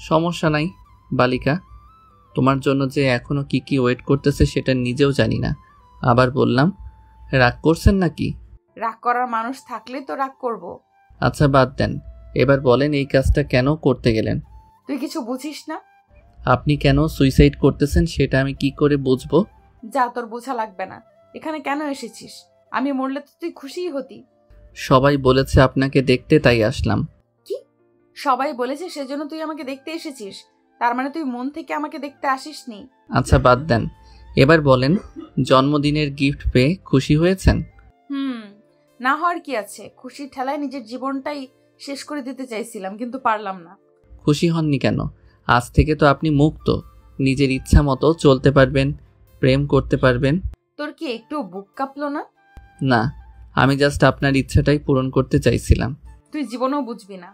সমস্যা নাই বালিকা, তোমার জন্য যে এখনো কি ওয়েট করতেছে সেটা নিজেও জানি না। আবার বললাম, রাগ করছেন নাকি? রাগ করার মানুষ থাকলে তো রাগ করব। আচ্ছা বাদ দেন, এবার বলেন এই কাজটা কেন করতে গেলেন? তুই কিছু বুঝিস না। আপনি কেন সুইসাইড করতেছেন সেটা আমি কি করে বুঝবো? যা, তোর বোঝা লাগবে না। এখানে কেন এসেছিস? আমি মরলে তো তুই খুশিই হতি। সবাই বলেছে আপনাকে দেখতে, তাই আসলাম। কি? সবাই বলেছে সেজন্য তুই আমাকে দেখতে এসেছিস? তার মানে তুই মন থেকে আমাকে দেখতে আসিসনি? আচ্ছা বাদ দেন, এবার বলেন জন্মদিনের গিফট পেয়ে খুশি হয়েছেন? না হওয়ার কি আছে? খুশির ঠেলায় নিজের জীবনটাই শেষ করে দিতে চাইছিলাম, কিন্তু পারলাম না। খুশি হননি কেন? আজ থেকে তো আপনি মুক্ত, নিজের ইচ্ছা মতো চলতে পারবেন, প্রেম করতে পারবেন। তোর কি একটু বুক কাঁপলো না? না, আমি জাস্ট আপনার ইচ্ছাটাই পূরণ করতে চাইছিলাম। তুই জীবনেও বুঝবি না।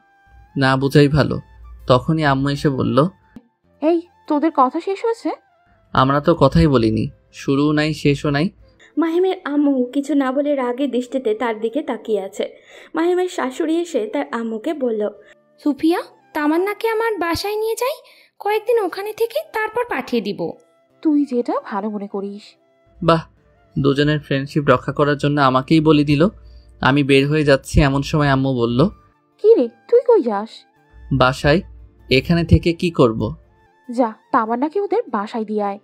না বুঝাই ভালো। তখনই আম্মু এসে বলল, এই তোদের কথা শেষ হয়েছে? আমরা তো কথাই বলিনি, শুরুও নাই শেষও নাই। মাহিমের আম্মু কিছু না বলে রাগের দৃষ্টিতে তার দিকে তাকিয়ে আছে। মাহিমের শাশুড়ি এসে তার আম্মুকে বলল, সুফিয়া, তামান্নাকে আমার বাসায় নিয়ে যাই, কয়েকদিন ওখানে থেকে তারপর পাঠিয়ে দিব। তুই যেটা ভালো মনে করিস। বাহ, দুজনের ফ্রেন্ডশিপ রক্ষা করার জন্য আমাকেই বলে দিল। আমি বের হয়ে যাচ্ছি এমন সময় আম্মু বলল, কি রে, তুই কই যাস? বাসায়। এখানে থেকে কি করব? যা, তামান্নাকে ওদের বাসায় দিয়ে আয়।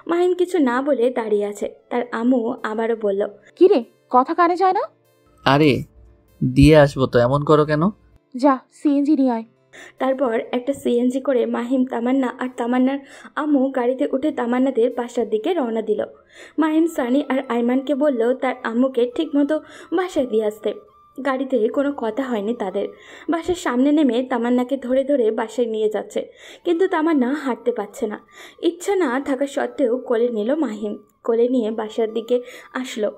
মাহিম কিছু না বলে দাঁড়িয়ে আছে। তার আম্মু আবারও বলল, কি রে, কথা কানে যায় না? আরে দিয়ে আসবো তো, এমন করো কেন? যা, সিএনজি নিয়ে আয়। তারপর একটা সিএনজি করে মাহিম, তামান্না আর তামান্নার আম্মু গাড়িতে উঠে তামান্নাদের বাসার দিকে রওনা দিল। মাহিম সানি আর আইমানকে বলল তার আম্মুকে ঠিকমতো বাসায় দিয়ে আসতে। গাড়িতে কোনো কথা হয়নি তাদের। বাসার সামনে নেমে তামান্নাকে ধরে ধরে বাসায় নিয়ে যাচ্ছে, কিন্তু তামান্না হাঁটতে পারছে না। ইচ্ছা না থাকা সত্ত্বেও কোলে নিল মাহিম। কোলে নিয়ে বাসার দিকে আসলো।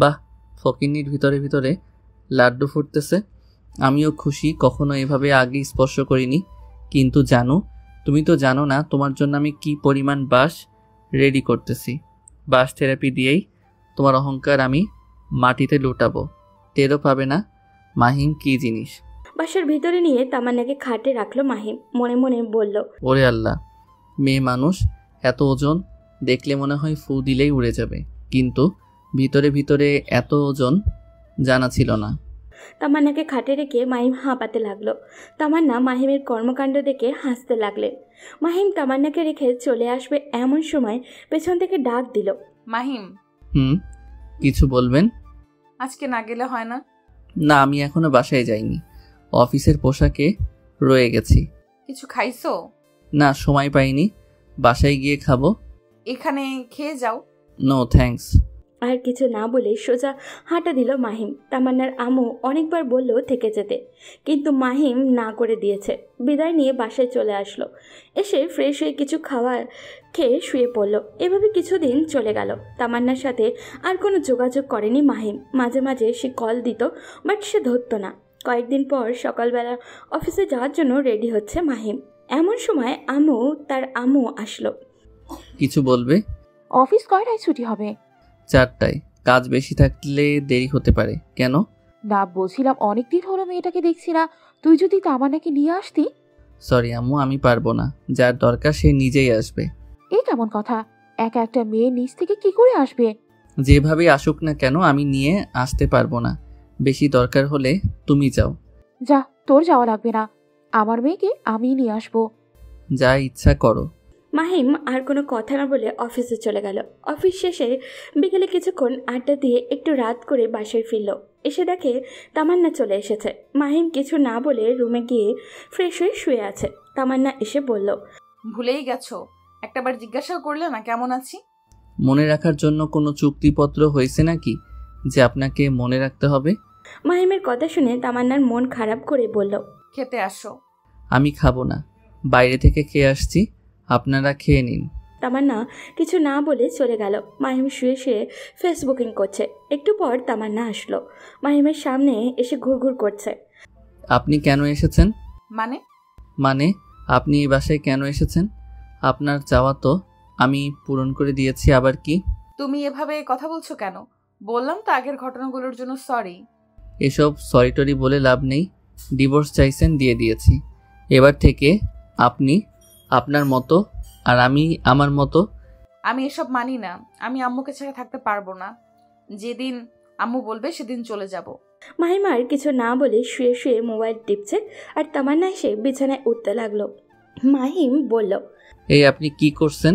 বাহ, ফকিন্নির ভিতরে ভিতরে লাড্ডু ফুটতেছে। আমিও খুশি, কখনো এভাবে আগে স্পর্শ করিনি। কিন্তু জানো, তুমি তো জানো না তোমার জন্য আমি কি পরিমাণ বাস রেডি করতেছি। বাস থেরাপি দিয়েই তোমার অহংকার আমি মাটিতে লুটাবো, টেরও পাবে না মাহিম কি জিনিস। বাসার ভিতরে নিয়ে তামান্নাকে খাটে রাখলো মাহিম। মনে মনে বলল, ওরে আল্লাহ, মেয়ে মানুষ, এত ওজন, দেখলে মনে হয় ফু দিলেই উড়ে যাবে, কিন্তু ভিতরে ভিতরে এত ওজন জানা ছিল না। তামান্নাকে খাটে রেখে মাহিম হাঁপাতে লাগলো। তামান্না মাহিমের কর্মকাণ্ড দেখে হাসতে লাগলেন। মাহিম তামান্নাকে রেখে চলে আসবে এমন সময় পেছন থেকে ডাক দিল, মাহিম। কিছু বলবেন? আজকে না গেলে হয় না? না, আমি এখনো বাসায় যাইনি, অফিসের পোশাকে রয়ে গেছি। কিছু খাইছো? না, সময় পাইনি, বাসায় গিয়ে খাবো। এখানে খেয়ে যাও। No thanks. আর কিছু না বলে সোজা হাঁটা দিল মাহিম। তামান্নার আম্মু অনেকবার বলল থেকে যেতে, কিন্তু মাহিম না করে দিয়েছে। বিদায় নিয়ে বাসায় চলে আসলো। এসে ফ্রেশ হয়ে কিছু খাওয়া খেয়ে শুয়ে পড়লো। এভাবে কিছুদিন চলে গেল। তামান্নার সাথে আর কোনো যোগাযোগ করেনি মাহিম। মাঝে মাঝে সে কল দিত, বাট সে ধরতো না। কয়েকদিন পর সকালবেলা অফিসে যাওয়ার জন্য রেডি হচ্ছে মাহিম। এমন সময় তার আম্মু আসলো। কিছু বলবে? অফিস কয়টায় ছুটি হবে? 4টায়। কাজ বেশি থাকলে দেরি হতে পারে। কেন? না, বলছিলাম অনেকদিন হলো মেয়েটাকে দেখছি না, তুই যদি তামান্নাকে নিয়ে আসতি। সরি আম্মু, আমি পারবো না, যার দরকার সে নিজেই আসবে। এই কেমন কথা? একা একটা মেয়ে নিচ থেকে কি করে আসবে? যেভাবেই আসুক না কেন আমি নিয়ে আসতে পারবো না। বেশি দরকার হলে তুমি যাও। যা, তোর যাওয়া লাগবে না, আমার মেয়েকে আমি নিয়ে আসবো। যা ইচ্ছা করো। মাহিম আর কোনো কথা না বলে অফিসে চলে গেল। অফিস শেষে বিকেলে কিছুক্ষণ আড্ডা দিয়ে একটু রাত করে বাসায় ফিরল। এসে দেখে তামান্না চলে এসেছে। মাহিম কিছু না বলে রুমে গিয়ে ফ্রেশ হয়ে শুয়ে আছে। তামান্না এসে বলল, ভুলেই গেছো, একটাবার জিজ্ঞাসাও করলে না কেমন আছি। মনে রাখার জন্য কোনো চুক্তিপত্র হয়েছে নাকি যে আপনাকে মনে রাখতে হবে? মাহিমের কথা শুনে তামান্নার মন খারাপ করে বলল, খেতে আসো। আমি খাবো না, বাইরে থেকে খেয়ে আসছি, আপনারা খেয়ে নিন। তামান্না কিছু না বলে চলে গেল। মাহিম শুয়ে শুয়ে ফেসবুকিং করছে। একটু পর তামান্না আসলো। মাহিমের সামনে এসে ঘুরঘুর করছে। আপনি কেন এসেছেন? মানে আপনি এই বাসায় কেন এসেছেন? আপনার চাওয়া তো আমি পূরণ করে দিয়েছি, আবার কি? তুমি এভাবে কথা বলছো কেন? বললাম তো আগের ঘটনাগুলোর জন্য সরি। এসব সরি টরি বলে লাভ নেই। ডিভোর্স চাইছেন, দিয়ে দিয়েছি। এবার থেকে আপনি আপনার মতো আর আমি আমার মতো। আমি এসব মানি না। আমি আম্মুকে ছাড়া থাকতে পারবো না। যেদিন আম্মু বলবে সেদিন চলে যাব। মাহিম আর কিছু না বলে শুয়ে শুয়ে মোবাইল টিপছে, আর তামান্না এসে বিছানায় উঠতে লাগলো। মাহিম বলল, এই আপনি কি করছেন?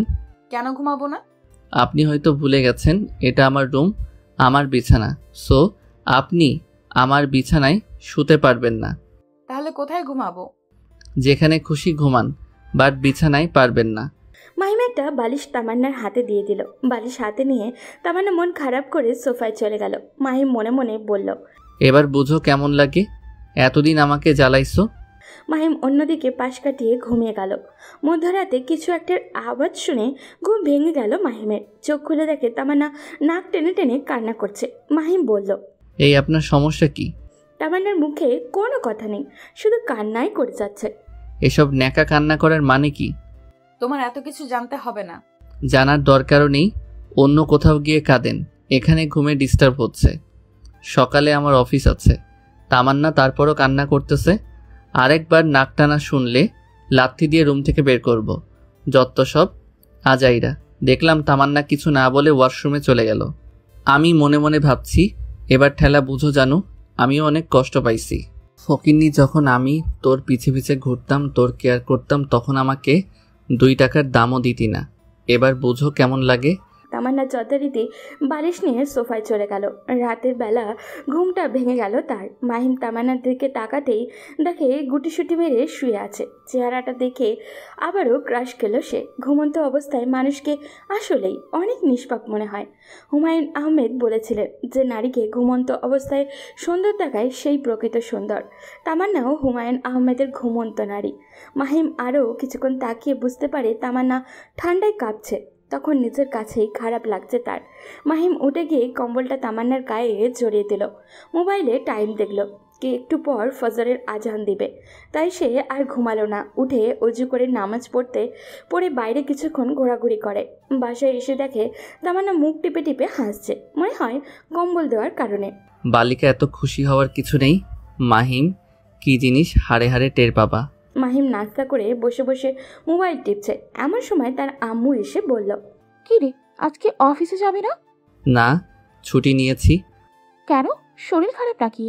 কেন ঘুমাবো না? আপনি হয়তো ভুলে গেছেন এটা আমার রুম, আমার বিছানা। সো আপনি আমার বিছানায় শুতে পারবেন না। তাহলে কোথায় ঘুমাবো? যেখানে খুশি ঘুমান, বাট বিছানায় পারবেন না। মাহিম একটা বালিশ তামান্নার হাতে দিয়ে দিল। বালিশ হাতে নিয়ে তামান্না মন খারাপ করে সোফায় চলে গেল। মাহিম মনে মনে বলল, এবার বুঝো কেমন লাগে, এতদিন আমাকে জ্বালাইছো। মাহিম অন্যদিকে পাশ কাটিয়ে ঘুমিয়ে গেল। মধ্যরাতে কিছু একটা আওয়াজ শুনে ঘুম ভেঙে গেল মাহিমের। চোখ খুলে দেখে তামান্না নাক টেনে টেনে কান্না করছে। মাহিম বলল, এই আপনার সমস্যা কি? তামান্নার মুখে কোনো কথা নেই, শুধু কান্নাই করে যাচ্ছে। এসব ন্যাকা কান্না করার মানে কি? তোমার এত কিছু জানতে হবে না। জানার দরকারও নেই। অন্য কোথাও গিয়ে কাঁদেন, এখানে ঘুমে ডিস্টার্ব হচ্ছে। সকালে আমার অফিস আছে। তামান্না তারপরও কান্না করতেছে। আরেকবার নাক টানা শুনলে লাথি দিয়ে রুম থেকে বের করব। যত সব আজাইরা। দেখলাম তামান্না কিছু না বলে ওয়াশরুমে চলে গেল। আমি মনে মনে ভাবছি, এবার ঠেলা বুঝো জানো, আমিও অনেক কষ্ট পাইছি। ফকিন্নি, যখন আমি তোর পিছে পিছে ঘুরতাম, তোর কেয়ার করতাম, তখন আমাকে 2 টাকার দামও দিতি না। এবার বুঝো কেমন লাগে। তামান্না যথারীতি বালিশ নিয়ে সোফায় চলে গেল। রাতের বেলা ঘুমটা ভেঙে গেল তার। মাহিম তামান্নার দিকে তাকাতেই দেখে গুটিসুটি মেরে শুয়ে আছে। চেহারাটা দেখে আবারও ক্রাশ খেলো সে। ঘুমন্ত অবস্থায় মানুষকে আসলেই অনেক নিষ্পাপ মনে হয়। হুমায়ুন আহমেদ বলেছিলেন যে নারীকে ঘুমন্ত অবস্থায় সুন্দর দেখায় সেই প্রকৃত সুন্দর। তামান্নাও হুমায়ুন আহমেদের ঘুমন্ত নারী। মাহিম আরও কিছুক্ষণ তাকিয়ে বুঝতে পারে তামান্না ঠান্ডায় কাঁপছে। তখন নিজের কাছেই খারাপ লাগছে তার। মাহিম উঠে গিয়ে কম্বলটা তামান্নার গায়ে জড়িয়ে দিল। মোবাইলে টাইম দেখল, একটু পর ফজরের আজান দিবে। তাই সে আর ঘুমালো না। উঠে অজু করে নামাজ পড়ে বাইরে কিছুক্ষণ ঘোরাঘুরি করে। বাসায় এসে দেখে তামান্না মুখ টিপে টিপে হাসছে, মনে হয় কম্বল দেওয়ার কারণে। বালিকা, এত খুশি হওয়ার কিছু নেই। মাহিম কি জিনিস হাড়ে হাড়ে টের পাবা। মাহিম নাস্তা করে বসে বসে মোবাইল টিপছে। এমন সময় তার আম্মু এসে বলল, কি রে, আজকে অফিসে যাবি না? না, ছুটি নিয়েছি। কেন, শরীর খারাপ নাকি?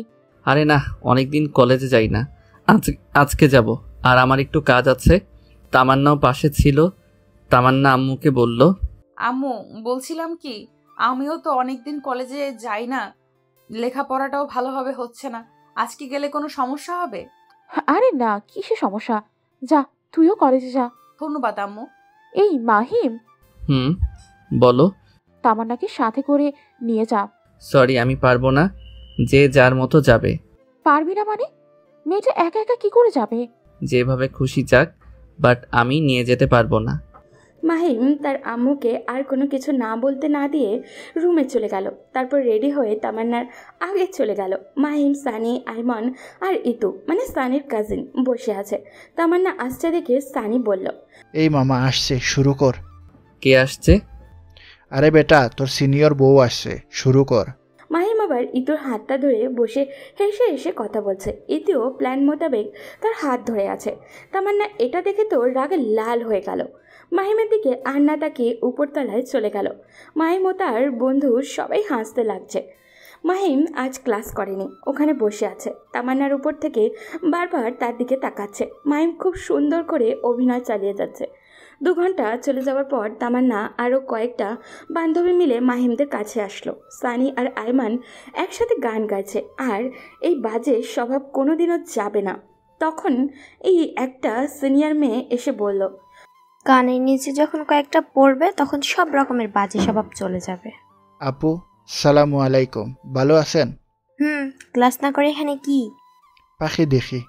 আরে না, অনেকদিন কলেজে যাই না, আজকে যাব। আর আমার একটু কাজ আছে। তামান্নাও পাশে ছিল। তামান্না আম্মুকে বলল, আম্মু, বলছিলাম কি, আমিও তো অনেকদিন কলেজে যাই না, লেখাপড়াটাও ভালোভাবে হচ্ছে না। আজকে গেলে কোনো সমস্যা হবে? আরে না, কিসের সমস্যা, যা, তুইও কলেজে যা। ধন্যবাদ আম্মু। এই মাহিম, বলো। তামান্নাকে সাথে করে নিয়ে যা। সরি, আমি পারবো না। যে যার মতো যাবে। পারবি না মানে? মেয়েটা একা একা কি করে যাবে? যেভাবে খুশি যাক, বাট আমি নিয়ে যেতে পারবো না। মাহিম তার আম্মুকে আর কোনো কিছু না বলতে না দিয়ে রুমে চলে গেল। তারপর রেডি হয়ে তামান্নার আগে চলে গেল। মাহিম, সানি, আইমান আর ইতু মানে সানির কাজিন বসে আছে। তামান্না আসছে দেখে সানি বলল, এই মামা আসছে, শুরু কর। কে আসছে? আরে বেটা, তোর সিনিয়র বউ আসছে, শুরু কর। মাহিম আবার ইতুর হাতটা ধরে বসে হেসে হেসে কথা বলছে। ইতুও প্ল্যান মোতাবেক তার হাত ধরে আছে। তামান্না এটা দেখে তো রাগে লাল হয়ে গেল। মাহিমের দিকে আর না তাকিয়ে উপরতলায় চলে গেল। মাহিম ও তার বন্ধু সবাই হাসতে লাগছে। মাহিম আজ ক্লাস করেনি, ওখানে বসে আছে। তামান্নার উপর থেকে বারবার তার দিকে তাকাচ্ছে। মাহিম খুব সুন্দর করে অভিনয় চালিয়ে যাচ্ছে। 2 ঘন্টা চলে যাওয়ার পর তামান্না আরও কয়েকটা বান্ধবী মিলে মাহিমদের কাছে আসলো। সানি আর আইমান একসাথে গান গাইছে। আর এই বাজে স্বভাব কোনোদিনও যাবে না। তখন এই একটা সিনিয়র মেয়ে এসে বলল, গানের নিচে যখন কয়েকটা পড়বে তখন সব রকমের বাজে স্বভাব চলে যাবে। আপু, সালামু আলাইকুম, ভালো আছেন? ক্লাস না করে এখানে কি পাখি দেখি।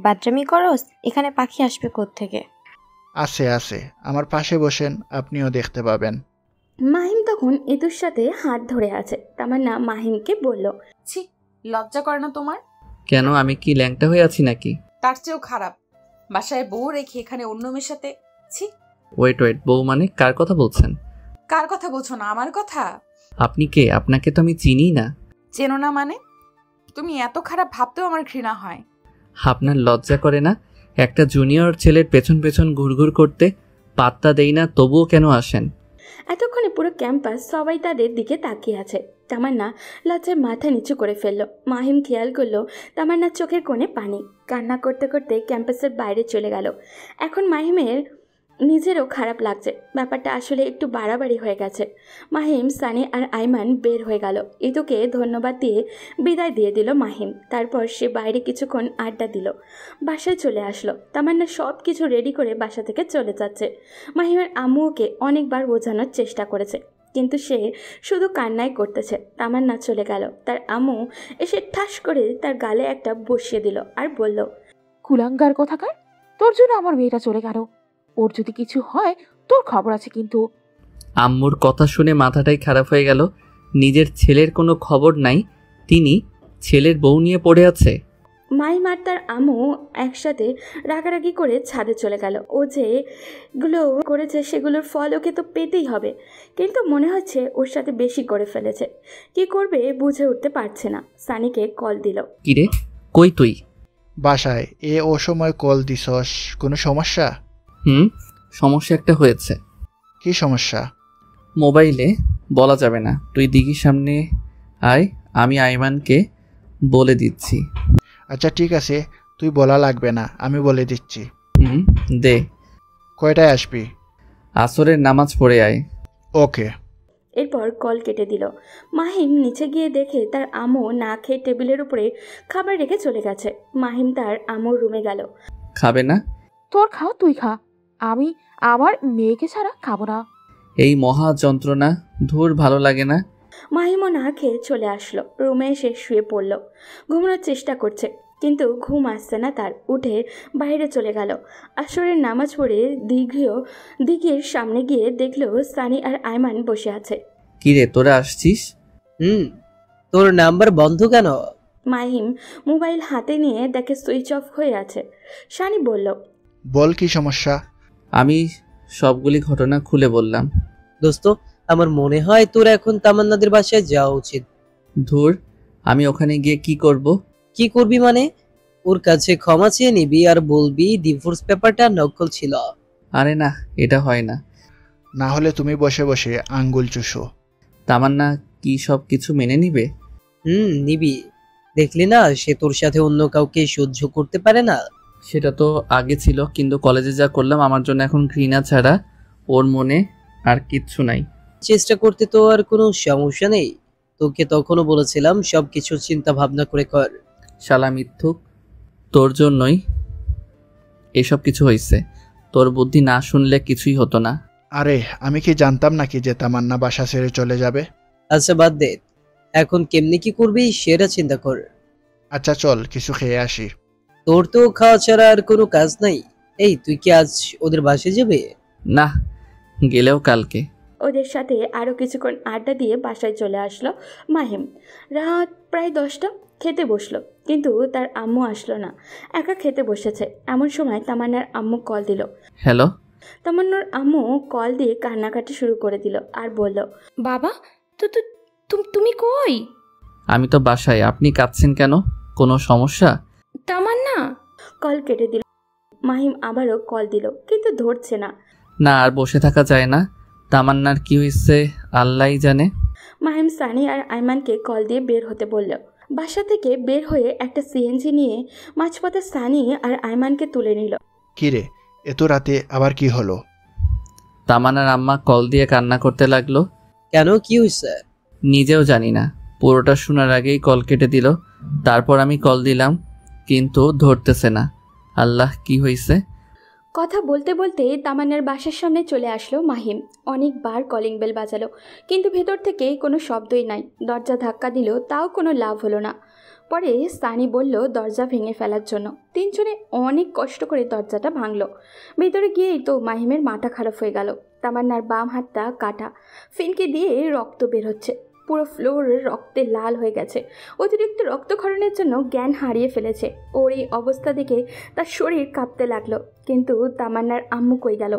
বাচ্চামি করস? এখানে পাখি আসবে কোত্থেকে? আছে, আমার পাশে বসেন, আপনিও দেখতে পাবেন। মাহিম তখন ইতুর সাথে হাত ধরে আছে। তামান্না মাহিমকে বলল, ছি, লজ্জা করে না তোমার? কেন, আমি কি ল্যাংটা হয়ে আছি নাকি? তার চেয়েও খারাপ, বাসায় বউ রেখে এখানে অন্য মেয়ের সাথে। ছি। ওয়েট, বউ মানে কার কথা বলছেন? কার কথা বলছো না? আমার কথা। আপনি কে? আপনাকে তো আমি চিনি না। চেনো না মানে? তুমি এত খারাপ ভাবতেও আমার ঘৃণা হয়। আপনার লজ্জা করে না একটা জুনিয়র ছেলের পেছন পেছন ঘুরঘুর করতে? পাত্তা দেই না, তবুও কেন আসেন? এতক্ষণে পুরো ক্যাম্পাস সবাই তাদের দিকে তাকিয়ে আছে। তামান্না লজ্জায় মাথা নিচু করে ফেলল। মাহিম খেয়াল করলো তামান্নার চোখের কোণে পানি। কান্না করতে করতে ক্যাম্পাসের বাইরে চলে গেল। এখন মাহিমের নিজেরও খারাপ লাগছে। ব্যাপারটা আসলে একটু বাড়াবাড়ি হয়ে গেছে। মাহিম, সানি আর আইমান বের হয়ে গেল। ইতুকে ধন্যবাদ দিয়ে বিদায় দিয়ে দিল মাহিম। তারপর সে বাইরে কিছুক্ষণ আড্ডা দিল। বাসায় চলে আসলো। তামান্না সব কিছু রেডি করে বাসা থেকে চলে যাচ্ছে। মাহিমের আম্মু ওকে অনেকবার বোঝানোর চেষ্টা করেছে, কিন্তু সে শুধু কান্নাই করতেছে। তামান্না চলে গেল। তার আম্মু এসে ঠাস করে তার গালে একটা বসিয়ে দিল আর বলল, কুলাঙ্গার কোথাকার, তোর জন্য আমার মেয়েটা চলে গেল। ওর যদি কিছু হয় তোর খবর আছে কিন্তু। আম্মুর কথা শুনে মাথাটাই খারাপ হয়ে গেল। নিজের ছেলের কোনো খবর নাই, তিনি ছেলের বউ নিয়ে পড়ে আছে। মাহিম আর তার আম্মু একসাথে রাগারাগি করে ছাদে চলে গেল। ও যেগুলো করেছে সেগুলোর ফল ওকে তো পেতেই হবে, কিন্তু মনে হচ্ছে ওর সাথে বেশি করে ফেলেছে। কি করবে বুঝে উঠতে পারছে না। সানিকে কল দিল। কিরে, কই তুই? বাসায়। ও সময় কল দিছস, কোনো সমস্যা? সমস্যা একটা হয়েছে। কি সমস্যা? মোবাইলে বলা যাবে না, তুই দিঘির সামনে আয়, আমি আইমানকে বলে দিচ্ছি। আচ্ছা ঠিক আছে, তুই বলা লাগবে না, আমি বলে দিচ্ছি। দে। কয়টায় আসবি? আসরের নামাজ পড়ে আয়। ওকে। এরপর কল কেটে দিল। মাহিম নিচে গিয়ে দেখে তার আম্মু না খেয়ে টেবিলের উপরে খাবার রেখে চলে গেছে। মাহিম তার আম্মুর রুমে গেল। খাবে না? তোর খাও, তুই খা, আমি আমার মেয়েকে ছাড়া খাবো না। এই মহা যন্ত্রণা, ধুর ভালো লাগে না। মাহিমও না খেয়ে চলে আসলো। রুমে এসে শুয়ে পড়ল। ঘুমানোর চেষ্টা করছে, কিন্তু ঘুম আসছে না তার। উঠে বাইরে চলে গেল। আসরের নামাজ পড়ে দিঘির সামনে গিয়ে দেখলো সানি আর আয়মান বসে আছে। কিরে, তোরা আসছিস? তোর নাম্বার বন্ধ কেন? মাহিম মোবাইল হাতে নিয়ে দেখে সুইচ অফ হয়ে আছে। সানি বলল, বল কি সমস্যা? আমি সবগুলি ঘটনা খুলে বললাম। দোস্ত, আমার মনে হয় তোর এখন তামান্নাদের বাসায় যাওয়া উচিত। ধুর, আমি ওখানে গিয়ে কি করব? কি করবি মানে? ওর কাছে ক্ষমা চেয়ে নিবি আর বলবি ডিভোর্স পেপারটা নকল ছিল। আরে না, এটা হয় না। না হলে তুমি বসে বসে আঙ্গুল চুষো। তামান্না কি সব কিছু মেনে নিবে? নিবি। দেখলি না, সে তোর সাথে অন্য কাউকে সহ্য করতে পারে না। সেটা তো আগে ছিল, কিন্তু কলেজে যা করলাম আমার জন্য এখন ঘৃণা ছাড়া ওর মনে আর কিচ্ছু নাই। চেষ্টা করতে তো আর কোনো সমস্যা নেই। তোকে তখনও বলেছিলাম সবকিছু চিন্তা ভাবনা করে কর। শালা মিথ্যুক, তোর জন্যই এসব কিছু হয়েছে। তোর বুদ্ধি না শুনলে কিছুই হতো না। আরে আমি কি জানতাম নাকি যে তামান্না বাসা ছেড়ে চলে যাবে? আচ্ছা বাদ দে, এখন কেমনি কি করবি সেটা চিন্তা কর। আচ্ছা চল কিছু খেয়ে আসি। তোর তো খাওয়া ছাড়া আর কোনো কাজ নাই। এই তুই কি আজ ওদের বাসায় যাবে? না, গেলেও কালকে। ওদের সাথে আরও কিছুক্ষণ আড্ডা দিয়ে বাসায় চলে আসলো মাহিম। রাত প্রায় 10টা। খেতে বসলো, কিন্তু তার আম্মু আসলো না। একা খেতে বসেছে। এমন সময় তামান্নার আম্মু কল দিল। হ্যালো। তামান্নার আম্মু কল দিয়ে কান্নাকাটি শুরু করে দিল আর বলল, বাবা, তুমি কই? আমি তো বাসায়। আপনি কাঁদছেন কেন? কোনো সমস্যা? তামান্না। কল কেটে দিল। মাহিম আবারও কল দিল, কিন্তু ধরছে না। না, আর বসে থাকা যায় না। তামান্নার কি হয়েছে আল্লাহই জানে। মাহিম সানি আর আইমানকে কল দিয়ে বের হতে বলল। বাসা থেকে বের হয়ে একটা সিএনজি নিয়ে মাঝপথে সানি আর আইমানকে তুলে নিল। কিরে, এত রাতে আবার কি হলো? তামান্নার আম্মা কল দিয়ে কান্না করতে লাগলো। কেন, কি হয়েছে? নিজেও জানি না। পুরোটা শোনার আগেই কল কেটে দিল। তারপর আমি কল দিলাম, কিন্তু ধরতেছে না। আল্লাহ, কি হয়েছে? কথা বলতে বলতে তামান্নার বাসার সামনে চলে আসলো মাহিম। অনেকবার কলিং বেল বাজালো, কিন্তু ভেতর থেকে কোনো শব্দই নাই। দরজা ধাক্কা দিল, তাও কোনো লাভ হলো না। পরে সানি বলল দরজা ভেঙে ফেলার জন্য। তিনজনে অনেক কষ্ট করে দরজাটা ভাঙলো। ভেতরে গিয়েই তো মাহিমের মাথা খারাপ হয়ে গেল। তামান্নার বাম হাতটা কাটা, ফিনকে দিয়ে রক্ত বের হচ্ছে। পুরো ফ্লোর রক্তে লাল হয়ে গেছে। অতিরিক্ত রক্তক্ষরণের জন্য জ্ঞান হারিয়ে ফেলেছে। ওর এই অবস্থা দেখে তার শরীর কাঁপতে লাগলো। কিন্তু তামান্নার আম্মু কই গেল?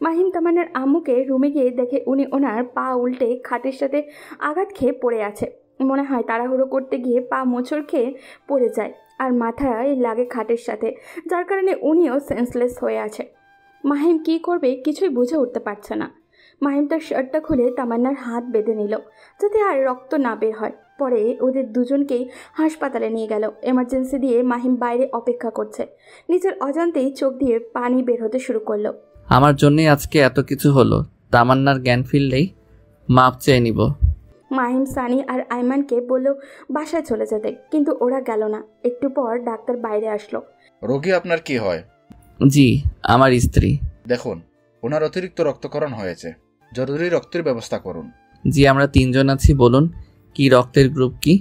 মাহিম তামান্নার আম্মুকে রুমে গিয়ে দেখে উনি ওনার পা উল্টে খাটের সাথে আঘাত খেয়ে পড়ে আছে। মনে হয় তাড়াহুড়ো করতে গিয়ে পা মোচড় খেয়ে পড়ে যায়, আর মাথায় লাগে খাটের সাথে, যার কারণে উনিও সেন্সলেস হয়ে আছে। মাহিম কী করবে কিছুই বুঝে উঠতে পারছে না। মাহিম তার শার্টটা খুলে তামান্নার হাত বেঁধে নিল, যাতে আর রক্ত না বের হয়। পরে ওদের দুজনকেই হাসপাতালে নিয়ে গেল। এমার্জেন্সি দিয়ে মাহিম বাইরে অপেক্ষা করছে। নিজের অজান্তেই চোখ দিয়ে পানি বের হতে শুরু করলো। আমার জন্যই আজকে এত কিছু হলো। তামান্নার জ্ঞান ফিরলেই মাপ চেয়ে নিব। মাহিম সানি আর আইমানকে বলল বাসায় চলে যেতে, কিন্তু ওরা গেল না। একটু পর ডাক্তার বাইরে আসলো। রোগী আপনার কি হয়? জি, আমার স্ত্রী। দেখুন, ওনার অতিরিক্ত রক্তক্ষরণ হয়েছে, জরুরি রক্তের ব্যবস্থা করুন। জি, আমরা 3 জন আছি। বলুন, কি রক্তের গ্রুপ কি?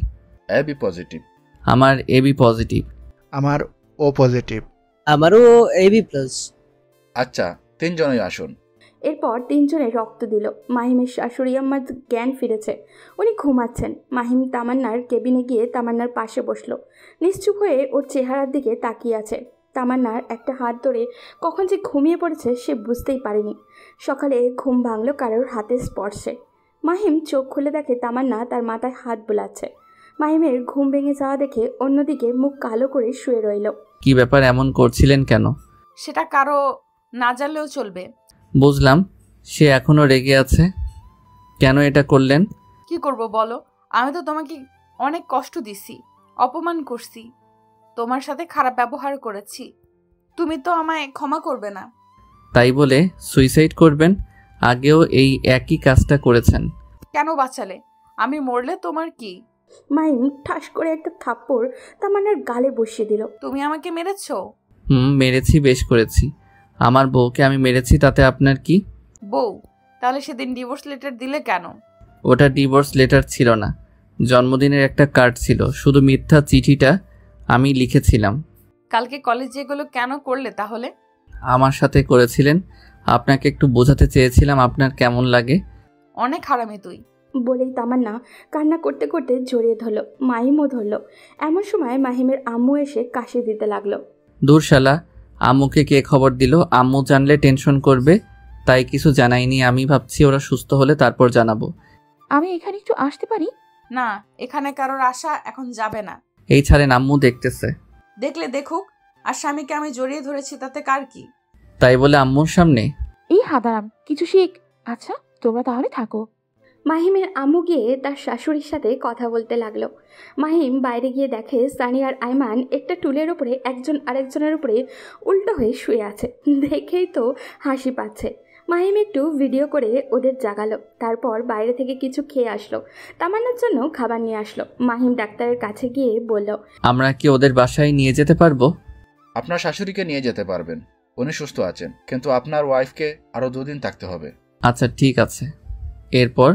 AB positive. আমার এবি পজিটিভ। আমার ও পজিটিভ। আমারও এবি প্লাস। আচ্ছা, 3 জনই আসুন। এরপর তিনজনে রক্ত দিল। মাহিমের শাশুড়ি আম্মার জ্ঞান ফিরেছে, উনি ঘুমাচ্ছেন। মাহিম তামান্নার কেবিনে গিয়ে তামান্নার পাশে বসলো। নিশ্চুপ হয়ে ওর চেহারার দিকে তাকিয়ে আছে। তামান্নার একটা হাত ধরে কখন যে ঘুমিয়ে পড়েছে সে বুঝতেই পারেনি। সকালে ঘুম ভাঙল কারোর হাতের স্পর্শে। মাহিম চোখ খুলে দেখে তামান্না তার মাথায় হাত বোলাচ্ছে। মাহিমের ঘুম ভেঙে যাওয়া দেখে অন্যদিকে মুখ কালো করে শুয়ে রইল। কি ব্যাপার, এমন করছিলেন কেন? সেটা কারো না জানলেও চলবে। বুঝলাম, সে এখনো রেগে আছে। কেন এটা করলেন? কি করব বলো? আমি তো তোমাকে অনেক কষ্ট দিছি, অপমান করছি, তোমার সাথে খারাপ ব্যবহার করেছি। তুমি তো আমায় ক্ষমা করবে না। তাই বলে সুইসাইড করবেন? আগেও এই একই কাজটা করেছেন। কেন বাঁচালে? আমি মরলে তোমার কি? মাহিম ঠাস করে একটা থাপ্পড় তামান্নার গালে বসিয়ে দিল। তুমি আমাকে মেরেছো? মেরেছি, বেশ করেছি। আমার বউকে আমি মেরেছি, তাতে আপনার কি? বউ? তাহলে সেদিন ডিভোর্স লেটার দিলে কেন? ওটা ডিভোর্স লেটার ছিল না, জন্মদিনের একটা কার্ড ছিল। শুধু মিথ্যা চিঠিটা আমি লিখেছিলাম। কালকে কলেজে এগুলো কেন করলে তাহলে? আমার সাথে করেছিলেন, আপনাকে একটু বোঝাতে চেয়েছিলাম আপনার কেমন লাগে। অনেক হারামি তুই, বলেই তামান্না কান্না করতে করতে জড়িয়ে ধরল। মাহিমও ধরল। এমন সময় মাহিমের আম্মু এসে কাশি দিতে লাগলো। দূর শালা, আম্মুকে কে খবর দিল? আম্মু জানলে টেনশন করবে, তাই কিছু জানাইনি। আমি ভাবছি ওরা সুস্থ হলে তারপর জানাবো। আমি এখানে একটু আসতে পারি? না, এখানে কারোর আশা এখন যাবে না। এই ছাড়েন, আম্মু দেখতেছে। দেখলে দেখুক, আর স্বামীকে আমি জড়িয়ে ধরেছি, তাতে কার কি? তাই বলে আম্মুর সামনে? এই হাদারাম, কিছু শিখ। আচ্ছা, তোমরা তাহলে থাকো। মাহিমের আম্মু গিয়ে তার শাশুড়ির সাথে কথা বলতে লাগলো। মাহিম বাইরে গিয়ে দেখে সানি আর আইমান একটা টুলের উপরে একজন আরেকজনের উপরে উল্টো হয়ে শুয়ে আছে। দেখেই তো হাসি পাচ্ছে। মাহিম একটু ভিডিও করে ওদের জাগালো। তারপর বাইরে থেকে কিছু খেয়ে আসলো। তামান্নার জন্য খাবার নিয়ে আসলো। মাহিম ডাক্তারের কাছে গিয়ে বলল, আমরা কি ওদের বাসায় নিয়ে যেতে পারবো? আপনার শাশুড়িকে নিয়ে যেতে পারবেন, উনি সুস্থ আছেন, কিন্তু আপনার ওয়াইফকে আরো 2 দিন থাকতে হবে। আচ্ছা ঠিক আছে। এরপর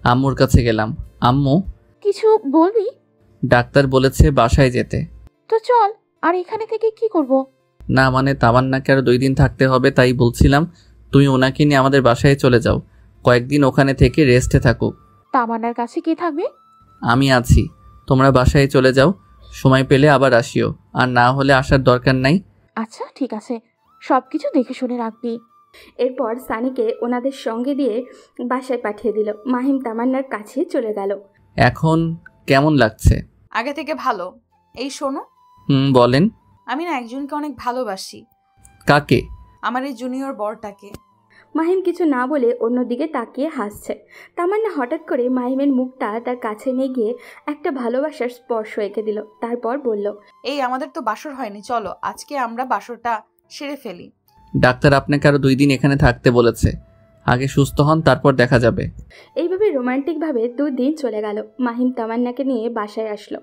আম্মুর কাছে গেলাম। আম্মু, কিছু বলবি? ডাক্তার বলেছে বাসায় যেতে। তো চল। আর এখানে থেকে কি করব? না মানে তামান্নাকে আরো 2 দিন থাকতে হবে, তাই বলছিলাম তুমি ওনাকে নিয়ে আমাদের বাসায় চলে যাও। কয়েকদিন ওখানে থেকে রেস্টে থাকুক। তামান্নার কাছে কে থাকবে? আমি আছি। তোমরা বাসায় চলে যাও, সময় পেলে আবার আসিও, আর না হলে আসার দরকার নাই। আচ্ছা ঠিক আছে, সবকিছু দেখে শুনে রাখবি। এরপর সানিকে ওনাদের সঙ্গে দিয়ে বাসায় পাঠিয়ে দিল। মাহিম তামান্নার কাছে চলে গেল। এখন কেমন লাগছে? আগে থেকে ভালো। এই শোনো। বলেন। আমি না একজনকে অনেক ভালোবাসি। কাকে? আমার এই জুনিয়র বরটাকে। মাহিম কিছু না বলে অন্যদিকে তাকিয়ে হাসছে। তামান্না হঠাৎ করে মাহিমের মুখটা তার কাছে নিয়ে গিয়ে একটা ভালোবাসার স্পর্শ এঁকে দিল। তারপর বলল, এই আমাদের তো বাসর হয়নি, চলো আজকে আমরা বাসরটা সেরে ফেলি। ডাক্তার আপনাকে আরো 2 দিন এখানে থাকতে বলেছে, আগে সুস্থ হন, তারপর দেখা যাবে। এইভাবে রোমান্টিকভাবে 2 দিন চলে গেল। মাহিম তামান্নাকে নিয়ে বাসায় আসলো।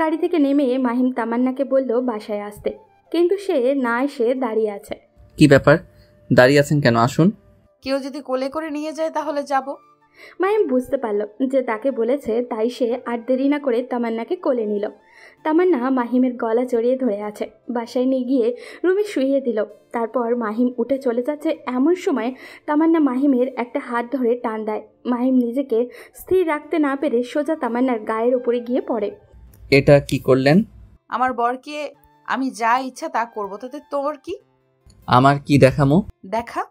গাড়ি থেকে নেমে মাহিম তামান্নাকে বলল বাসায় আসতে, কিন্তু সে না এসে দাঁড়িয়ে আছে। কি ব্যাপার, দাঁড়িয়ে আছেন কেন? আসুন। কেউ যদি কোলে করে নিয়ে যায় তাহলে যাব। মাহিম বুঝতে পারল যে তাকে বলেছে, তাই সে আর দেরি না করে তামান্নাকে কোলে নিল। তামান্না মাহিমের গলা জড়িয়ে ধরে আছে। বাসায় নিয়ে গিয়ে রুমে শুইয়ে দিল। তারপর মাহিম উঠে চলে যাচ্ছে এমন সময় তামান্না মাহিমের একটা হাত ধরে টান দেয়। মাহিম নিজেকে স্থির রাখতে না পেরে সোজা তামান্নার গায়ের উপরে গিয়ে পড়ে। এটা কি করলেন? আমার বরকে আমি যা ইচ্ছা তা করব, তাতে তোর কি? আমার কি দেখামো? দেখা।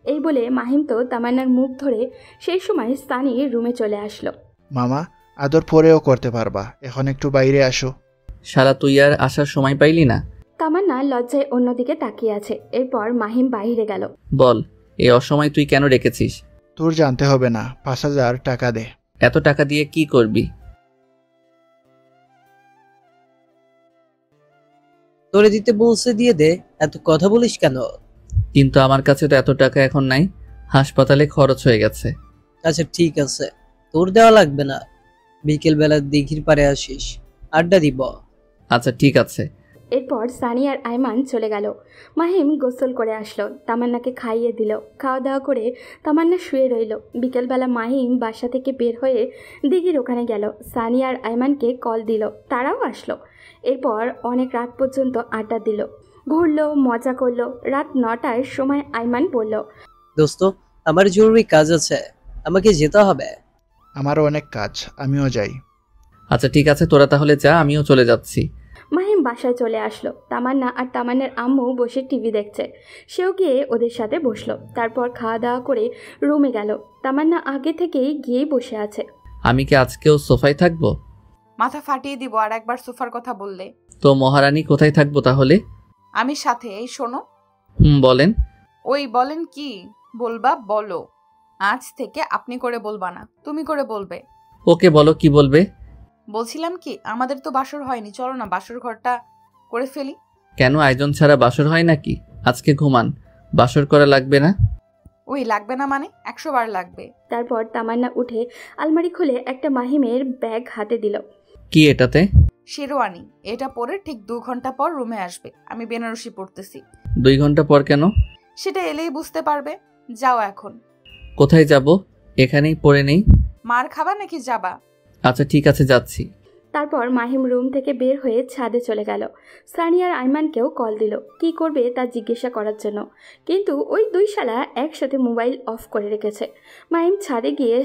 এই বলে মাহিম তো তামান্নার মুখ ধরে সেই সময় সানি রুমে চলে আসলো। মামা, আদর পরেও করতে পারবা, এখন একটু বাইরে আসো। শালা, তুই আর আসার সময় পাইলি না? তামান্না লজ্জায় অন্যদিকে তাকিয়ে আছে। এরপর মাহিম বাইরে গেল। বল, এই অসময় তুই কেন রেখেছিস? তোর জানতে হবে না, 5,000 টাকা দে। এত টাকা দিয়ে কি করবি? তোরে দিতে বলছে, দিয়ে দে, এত কথা বলিস কেন? কিন্তু আমার কাছে তো এত টাকা এখন নাই, হাসপাতালে খরচ হয়ে গেছে। আচ্ছা ঠিক আছে, তোর দেওয়া লাগবে না, বিকেল বেলা দিঘির পারে আসিস, আড্ডা দিব। আচ্ছা ঠিক আছে। এরপর সানি আর আইমান চলে গেল। মাহিম গোসল করে আসলো, তামান্নাকে খাইয়ে দিল। খাওয়া দাওয়া করে তামান্না শুয়ে রইল। বিকেলবেলা মাহিম বাসা থেকে বের হয়ে দিঘির ওখানে গেল। সানি আর আইমানকে কল দিল, তারাও আসলো। এরপর অনেক রাত পর্যন্ত আড্ডা দিল, ঘুরলো, মজা করলো। রাত 9টার সময় আইমান বলল, দোস্ত, আমার জরুরি কাজ আছে, আমাকে যেতে হবে। আমারও অনেক কাজ, আমিও যাই। আচ্ছা ঠিক আছে, তোরা তাহলে যা, আমিও চলে যাচ্ছি। মাহিম বাসায় চলে আসলো। তামান্না আর তামান্নার আম্মু বসে টিভি দেখছে। সেও গিয়ে ওদের সাথে বসলো। তারপর খাওয়া দাওয়া করে রুমে গেল। তামান্না আগে থেকেই গিয়েই বসে আছে। আমি কি আজকেও সোফায় থাকবো? মাথা ফাটিয়ে দিব আর একবার সোফার কথা বললে। তো মহারানী কোথায় থাকবো তাহলে? আমি সাথে। এই শোনো। বলেন। ওই বলেন কি বলবা বলো। আজ থেকে আপনি করে বলবা না, তুমি করে বলবে। ওকে বলো, কি বলবে? বলছিলাম কি, আমাদের তো বাসর হয়নি, চলো না বাসর ঘরটা করে ফেলি। কেন, আয়োজন ছাড়া বাসর হয় নাকি? আজকে ঘুমান, বাসর করা লাগবে না। ওই লাগবে না মানে 100 বার লাগবে। তারপর তামান্না উঠে আলমারি খুলে একটা মাহিমের ব্যাগ হাতে দিল। কি এটাতে? শেরওয়ানি। এটা পরে ঠিক 2 ঘন্টা পর রুমে আসবে। আমি বেনারসি পড়তেছি। 2 ঘন্টা পর কেন? সেটা এলেই বুঝতে পারবে। যাও এখন। কোথায় যাব? এখানেই পড়ে নেই। মার খাবা নাকি যাবা? আচ্ছা ঠিক আছে, যাচ্ছি। তারপর মাহিম রুম থেকে বের হয়ে ছাদে চলে গেল। সানি আর আইমানকেও কল দিল কি করবে তা জিজ্ঞাসা করার জন্য, কিন্তু ওই 2 শালা একসাথে মোবাইল অফ করে রেখেছে। মাহিম ছাদে গিয়ে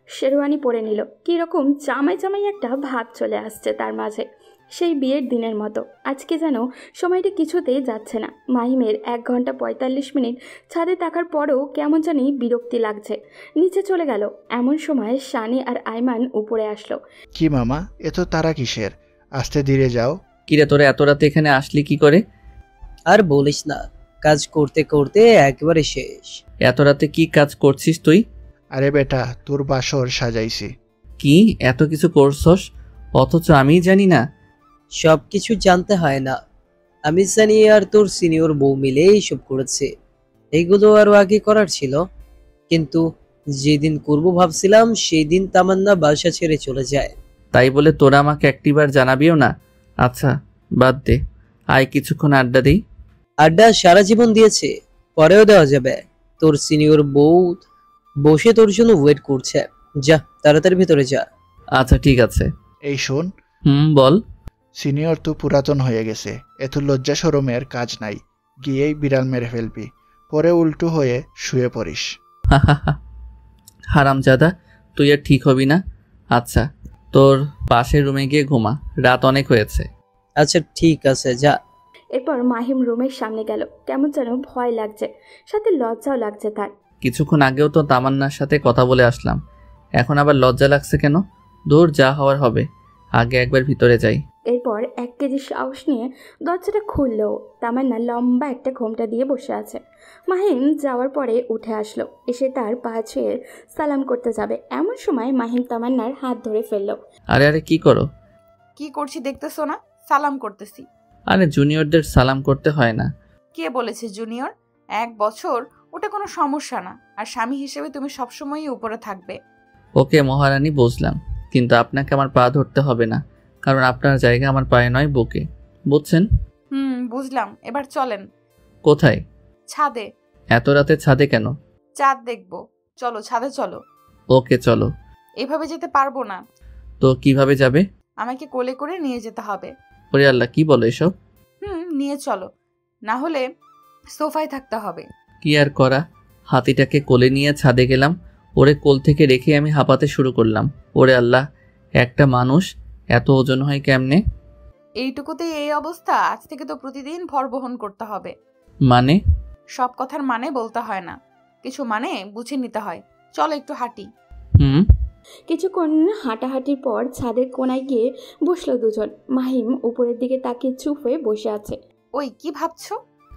শেরওয়ানি পরে নিল। কীরকম জামাই জামাই একটা ভাব চলে আসছে তার মাঝে, সেই বিয়ের দিনের মতো। আজকে যেন সময়টা কিছুতেই যাচ্ছে না। মাহিমের 1 ঘন্টা 45 মিনিট ছাদে থাকার পরেও কেমন জানি বিরক্তি লাগছে। নিচে চলে গেল। এমন সময় সানি আর আইমান উপরে আসলো। কি মামা, এত তারা কিসের? আস্তে ধীরে যাও। কিরে, তোরা এত রাতে এখানে আসলি কি করে? আর বলিস না, কাজ করতে করতে একেবারে শেষ। এত রাতে কি কাজ করছিস তুই? আরে বেটা, তোর বাসর সাজাইছি। কি এত কিছু করছস অথচ আমি জানি না? সব কিছু জানতে হয় না, আমি সানি আর তোর সিনিয়র বউ মিলে এইসব করেছে। এইগুলো আরো আগে করার ছিল, কিন্তু যেদিন করবো ভাবছিলাম সেই দিন তামান্না বাসা ছেড়ে চলে যায়। তাই বলে তোরা আমাকে একটিবার জানাবিও না? আচ্ছা বাদ দে, আয় কিছুক্ষণ আড্ডা দিই। আড্ডা সারা জীবন দিয়েছে, পরেও দেওয়া যাবে। তোর সিনিয়র বউ বসে তোর জন্য ওয়েট করছে, যা তাড়াতাড়ি ভেতরে যা। আচ্ছা ঠিক আছে। এই শোন। বল। সিনিয়র তো পুরাতন হয়ে গেছে, এত লজ্জা শরমের কাজ নাই। গিয়েই বিড়াল মেরে ফেলবি, পরে উল্টো হয়ে শুয়ে পড়িস। হারামজাদা, তুই আর ঠিক হবি না। আচ্ছা তোর পাশের রুমে গিয়ে ঘুমা, রাত অনেক হয়েছে। আচ্ছা ঠিক আছে, যা। এরপর মাহিম রুমের সামনে গেল। কেমন যেন ভয় লাগছে, সাথে লজ্জাও লাগছে তার। কিছুক্ষণ আগেও তো তামান্নার সাথে কথা বলে আসলাম, এখন আবার লজ্জা লাগছে কেন? দূর, যা হওয়ার হবে, আগে একবার ভিতরে যাই। এরপর 1 কেজি সাহস নিয়ে দরজাটা খুললো। তামান্না লম্বা একটা ঘোমটা দিয়ে বসে আছে। মাহিম যাওয়ার পরে উঠে আসলো, এসে তার পা ছুঁয়ে সালাম করতে যাবে। এমন সময় মাহিম তামান্নার হাত ধরে ফেললো। আরে আরে কি করো? কি করছি দেখতেছো না? সালাম করতেছি। আরে জুনিয়রদের সালাম করতে হয় না। কে বলেছে জুনিয়র? 1 বছর, ওটা কোনো সমস্যা না। আর স্বামী হিসেবে তুমি সবসময়ই উপরে থাকবে। ওকে মহারানী, বুঝলাম, কিন্তু আপনাকে আমার পা ধরতে হবে না, কারণ আপনার জায়গা আমার পায়ে নয়, বুকে, বুঝছেন? বুঝলাম। এবার চলেন। কোথায়? ছাদে। এত রাতে ছাদে কেন? চাঁদ দেখবো। চলো ছাদে চলো। ওকে চলো। এভাবে যেতে পারবো না। তো কিভাবে যাবে? আমাকে কোলে করে নিয়ে যেতে হবে। ওরে আল্লাহ, কি বলো এসব? নিয়ে চলো, না হলে সোফায় থাকতে হবে। কি আর করা, হাতিটাকে কোলে নিয়ে ছাদে গেলাম। ওরে কোল থেকে রেখে আমি হাঁপাতে শুরু করলাম। ওরে আল্লাহ, একটা মানুষ এত ওজন হয় কেমনে? এইটুকুতেই এই অবস্থা? আজ থেকে তো প্রতিদিন ভর বহন করতে হবে। মানে? সব কথার মানে বলতে হয় না, কিছু মানে বুঝে নিতে হয়। চলো একটু হাঁটি। কিছুক্ষণ হাঁটাহাঁটির পর ছাদের কোনায় গিয়ে বসলো দুজন। মাহিম উপরের দিকে তাকিয়ে চুপ হয়ে বসে আছে। ওই কি ভাবছো?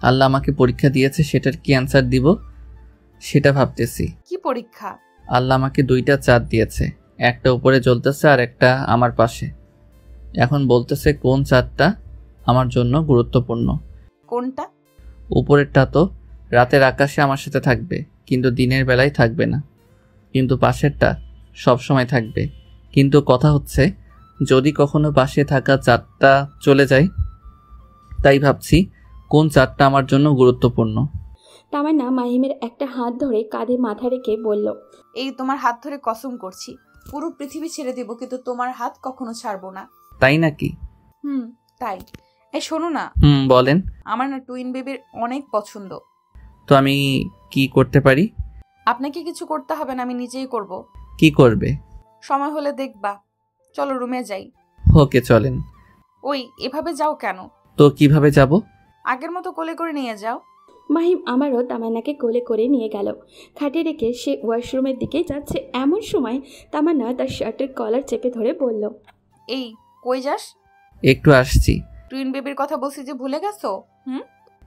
আল্লাহ আমাকে পরীক্ষা দিয়েছে, সেটার কি অ্যান্সার দিব সেটা ভাবতেছি। কি পরীক্ষা? আল্লাহ আমাকে 2টা চাঁদ দিয়েছে, একটা উপরে জ্বলতেছে আর একটা আমার পাশে। এখন বলতেছে কোন চাঁদটা আমার জন্য গুরুত্বপূর্ণ। কোনটা? উপরেরটা তো রাতের আকাশে আমার সাথে থাকবে, কিন্তু দিনের বেলায় থাকবে না, কিন্তু পাশেরটা সব সময় থাকবে। কিন্তু কথা হচ্ছে, যদি কখনো পাশে থাকা চাঁদটা চলে যায়, তাই ভাবছি কোন চাঁদটা আমার জন্য গুরুত্বপূর্ণ। তামান্না মাহিমের একটা হাত ধরে কাঁধে মাথা রেখে বলল, এই তোমার হাত ধরে কসম করছি, পুরো পৃথিবী ছেড়ে দেব, কিন্তু তোমার হাত কখনো ছাড়বো না। তাই নাকি? তাই। এই শোনো না। বলেন। আমার না টুইন বেবির অনেক পছন্দ। তো আমি কি করতে পারি? আপনাকে কিছু করতে হবে না, আমি নিজেই করব। কি করবে? সময় হলে দেখবা। চলো রুমে যাই। ওকে চলেন। ওই এভাবে যাও কেন? তো কিভাবে যাব? আগের মতো কোলে করে নিয়ে যাও। মাহিম আমারও তামান্নাকে কোলে করে নিয়ে গেল। খাটে রেখে সে ওয়াশরুমের দিকে যাচ্ছে, এমন সময় তামান্না তার শার্টের কলার চেপে ধরে বলল, এই কই যাস? একটু আসছি। টুইন বেবির কথা বলছি যে ভুলে গেছো?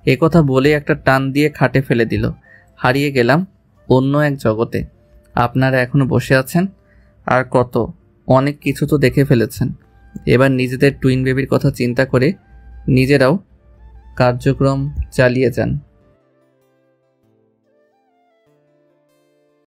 এ কথা বলে একটা টান দিয়ে খাটে ফেলে দিল। হারিয়ে গেলাম অন্য এক জগতে। আপনারা এখনো বসে আছেন? আর কত, অনেক কিছু তো দেখে ফেলেছেন। এবার নিজেদের টুইন বেবির কথা চিন্তা করে নিজেরাও কার্যক্রম চালিয়ে যান।